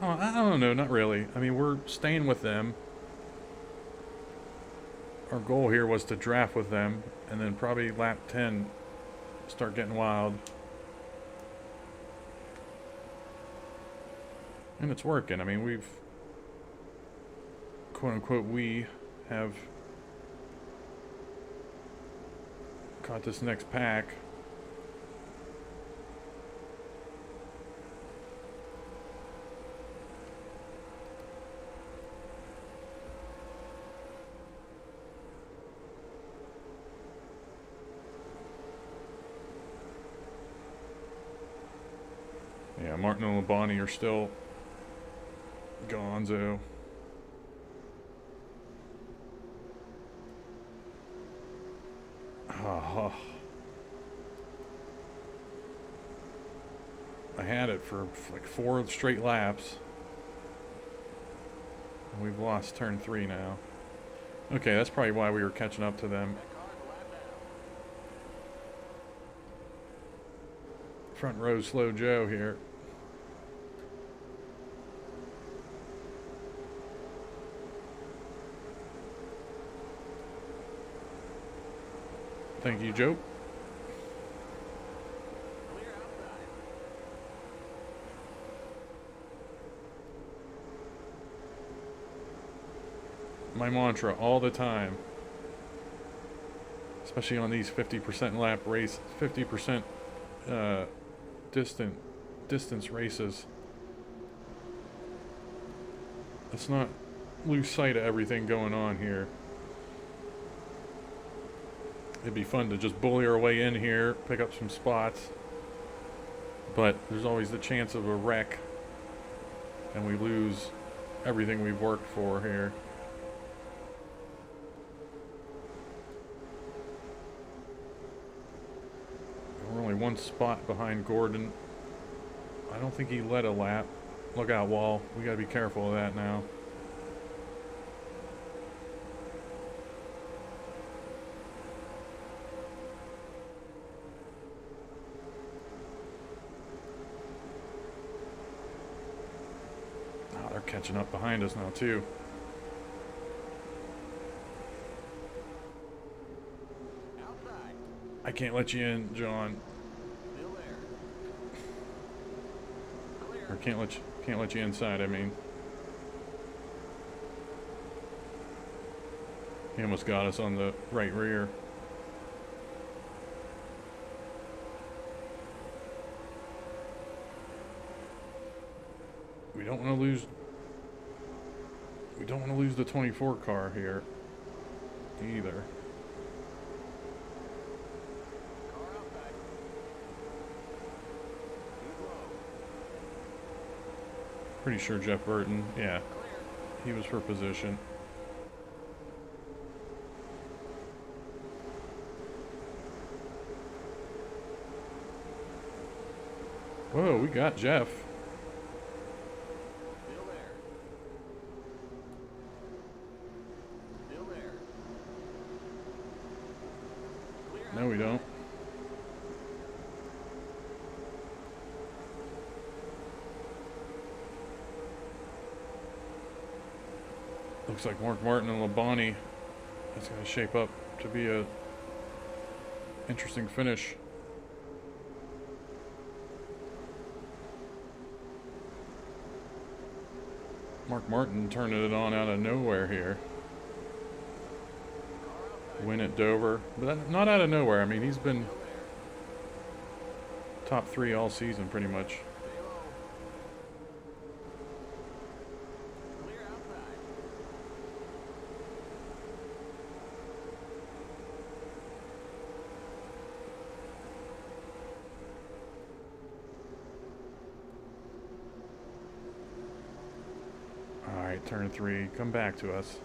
Oh, I don't know, not really. I mean, we're staying with them. Our goal here was to draft with them, and then probably lap 10 start getting wild. And it's working. I mean, we've... quote-unquote, we have... caught this next pack. Yeah, Martin and Labonte are still gonzo. Oh. I had it for like 4 straight laps. And we've lost turn 3 now. Okay, that's probably why we were catching up to them. Front row slow Joe here. Thank you, Joe. My mantra all the time, especially on these 50% lap race, 50% distance races. Let's not lose sight of everything going on here. It'd be fun to just bully our way in here, pick up some spots, but there's always the chance of a wreck, and we lose everything we've worked for here. We're only 1 spot behind Gordon. I don't think he led a lap. Look out, Wall. We gotta be careful of that now. They're catching up behind us now too. Outside. I can't let you in, John. Still there. Clear. Or can't let you inside, I mean. He almost got us on the right rear. We don't want to lose... We don't want to lose the 24 car here, either. Car outside. Too low. Pretty sure Jeff Burton, yeah, he was for position. Whoa, we got Jeff. Still there. Still there. Clear. No, we don't. Looks like Mark Martin and Labonte. That's going to shape up to be a interesting finish. Mark Martin turning it on out of nowhere here. Win at Dover, but not out of nowhere. I mean, he's been top 3 all season pretty much. Clear outside. right, turn 3. Come back to us.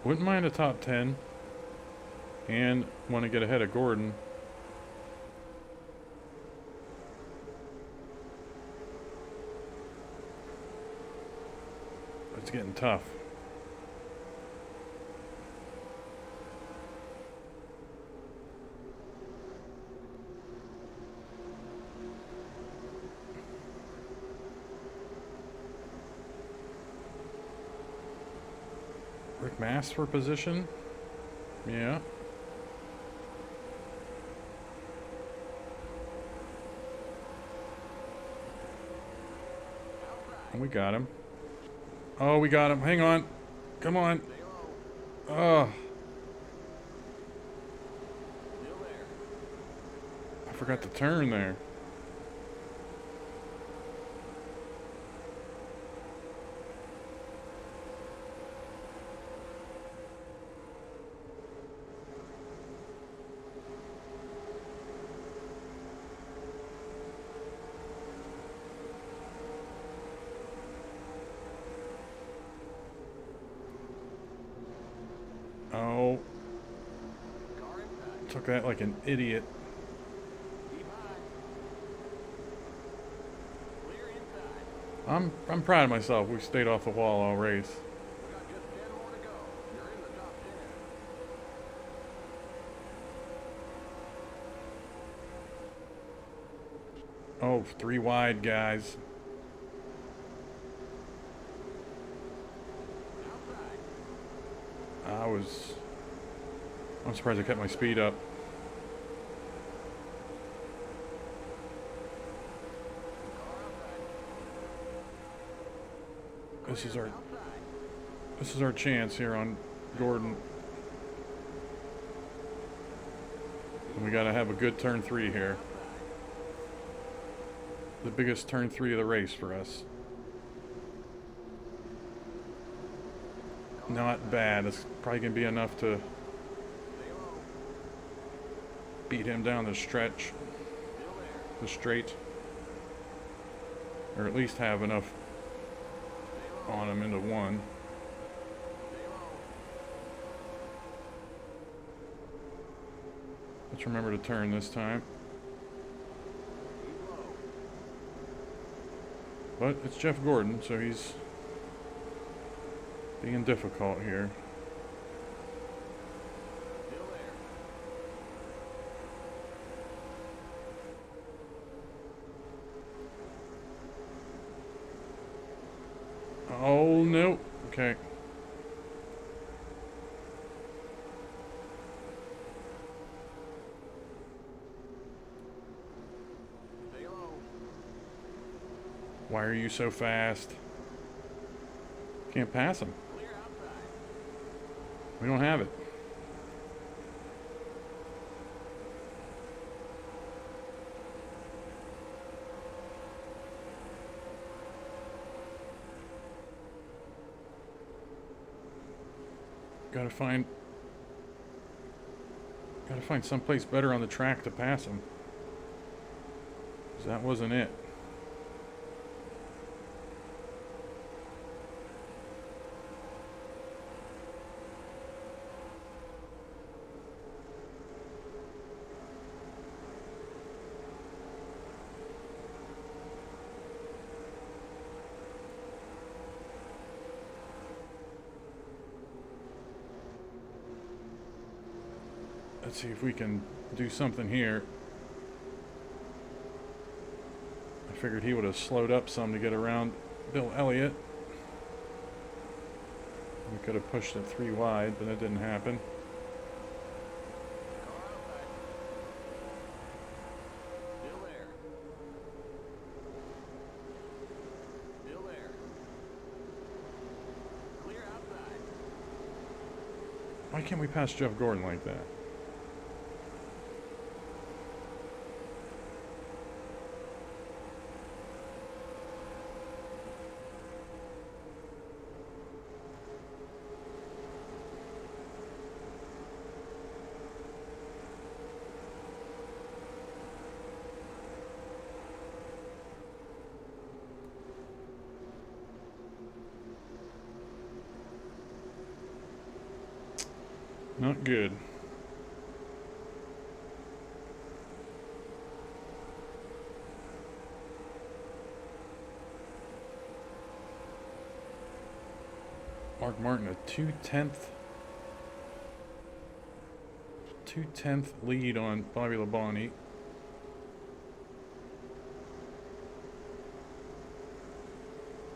Wouldn't mind a top 10. And want to get ahead of Gordon. It's getting tough. Rick Mass for position. Yeah. We got him. Oh, we got him. Hang on. Come on. Oh. I forgot to turn there. Oh. Took that like an idiot. I'm proud of myself. We stayed off the wall all race. Oh, 3 wide, guys. I'm surprised I kept my speed up. This is our chance here on Gordon. And we gotta have a good turn 3 here. The biggest turn 3 of the race for us. Not bad. It's probably gonna be enough to beat him down the stretch, the straight, or at least have enough on him into 1. Let's remember to turn this time. But it's Jeff Gordon, so he's being difficult here. Oh, no. Okay. Why are you so fast? Can't pass him. We don't have it. Gotta find someplace better on the track to pass him. 'Cause that wasn't it. Let's see if we can do something here. I figured he would have slowed up some to get around Bill Elliott. We could have pushed it 3 wide, but that didn't happen. Why can't we pass Jeff Gordon like that? Not good. Mark Martin, a 2/10 lead on Bobby Labonte.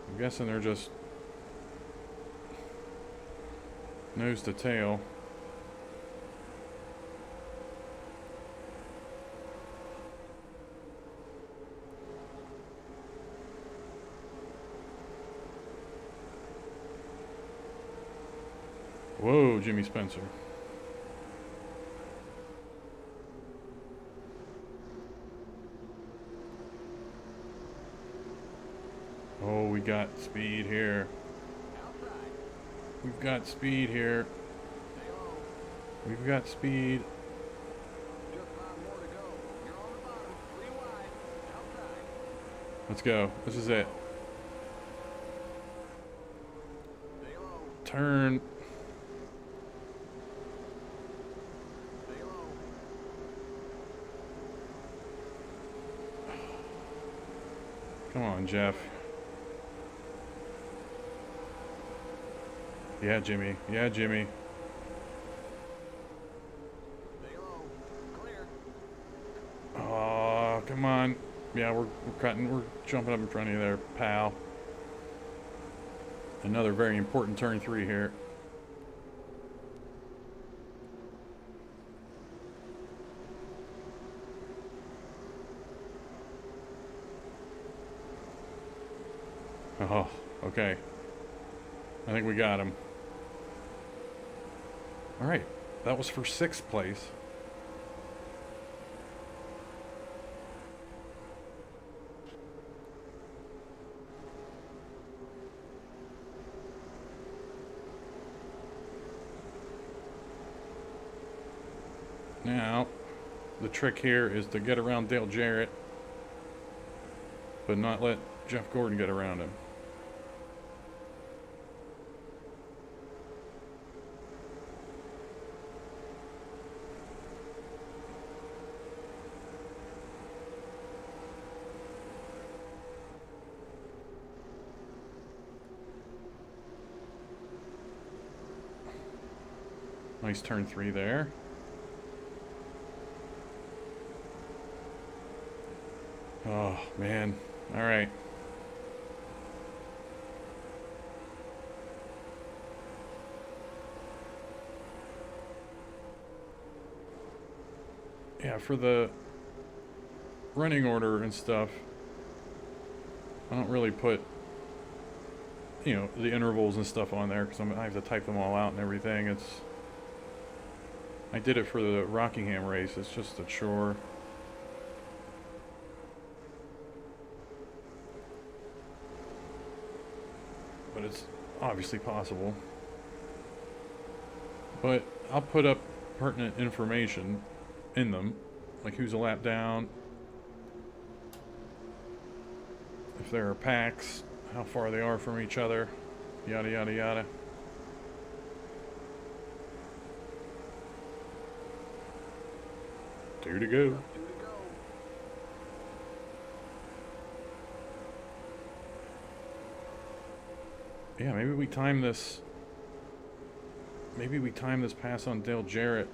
I'm guessing they're just nose to tail. Whoa, Jimmy Spencer. Oh, we got speed here. We've got speed here. We've got speed. Let's go. This is it. Turn. Come on, Jeff. Yeah, Jimmy. Yeah, Jimmy. Oh, come on. Yeah, we're cutting. We're jumping up in front of you there, pal. Another very important turn 3 here. Oh, okay. I think we got him. All right, that was for 6th place. Now, the trick here is to get around Dale Jarrett, but not let Jeff Gordon get around him. Nice turn 3 there. Oh, man. All right. Yeah, for the running order and stuff, I don't really put, you know, the intervals and stuff on there because I have to type them all out and everything. I did it for the Rockingham race. It's just a chore. But it's obviously possible. But I'll put up pertinent information in them, like who's a lap down, if there are packs, how far they are from each other, yada yada yada. Two to go. Yeah, maybe we time this. Maybe we time this pass on Dale Jarrett.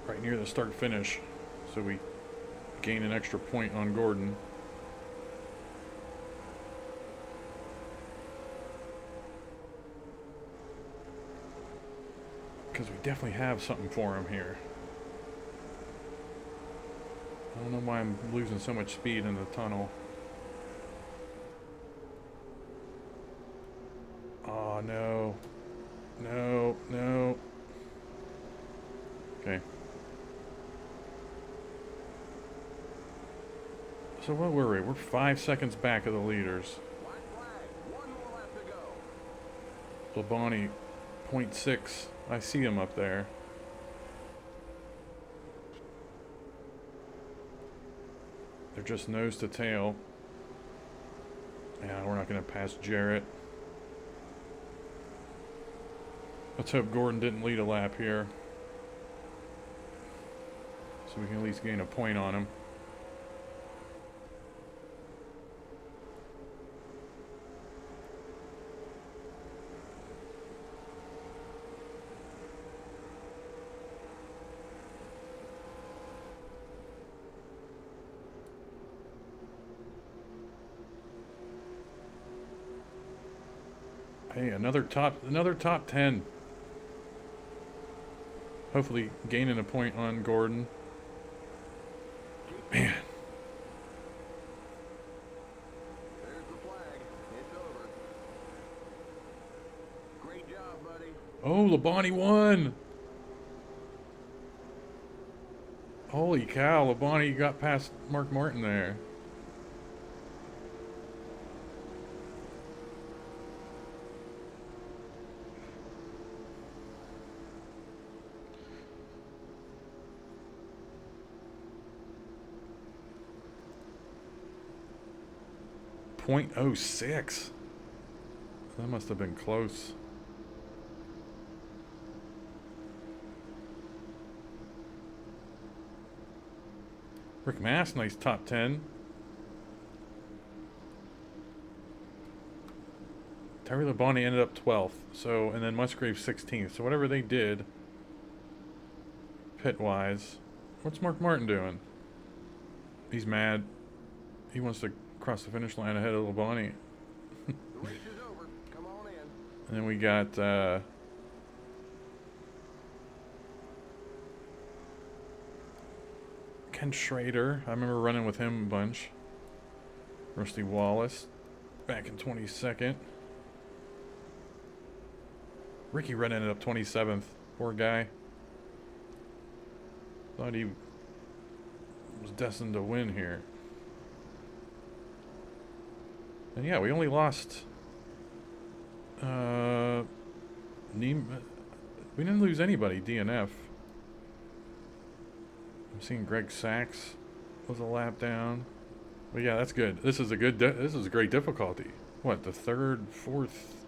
Right near the start finish, so we gain an extra point on Gordon. Because we definitely have something for him here. I don't know why I'm losing so much speed in the tunnel. Oh, no. No, no. Okay. So what were we? We're 5 seconds back of the leaders. White flag. 1 more lap to go. Labonte, 0.6. I see him up there. They're just nose to tail. Yeah, we're not going to pass Jarrett. Let's hope Gordon didn't lead a lap here, so we can at least gain a point on him. Hey, another top 10. Hopefully gaining a point on Gordon. Man. There's the flag. It's over. Great job, buddy. Oh, Labonte won. Holy cow, Labonte got past Mark Martin there. .06. That must have been close. Rick Mass, nice top 10. Terry Labonte ended up 12th. So, and then Musgrave 16th. So whatever they did, pit-wise. What's Mark Martin doing? He's mad. He wants to cross the finish line ahead of Labonte. The race is over. Come on in. And then we got Ken Schrader. I remember running with him a bunch. Rusty Wallace back in 22nd. Ricky Rudd ended up 27th. Poor guy. Thought he was destined to win here. And yeah, we only lost we didn't lose anybody DNF. I'm seeing Greg Sachs was a lap down. But yeah, that's good. This is a great difficulty. What, the third, fourth,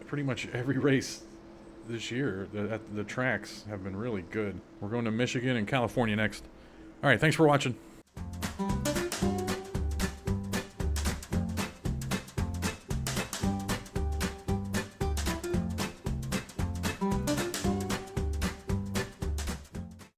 pretty much every race this year the tracks have been really good. We're going to Michigan and California next. All right, thanks for watching.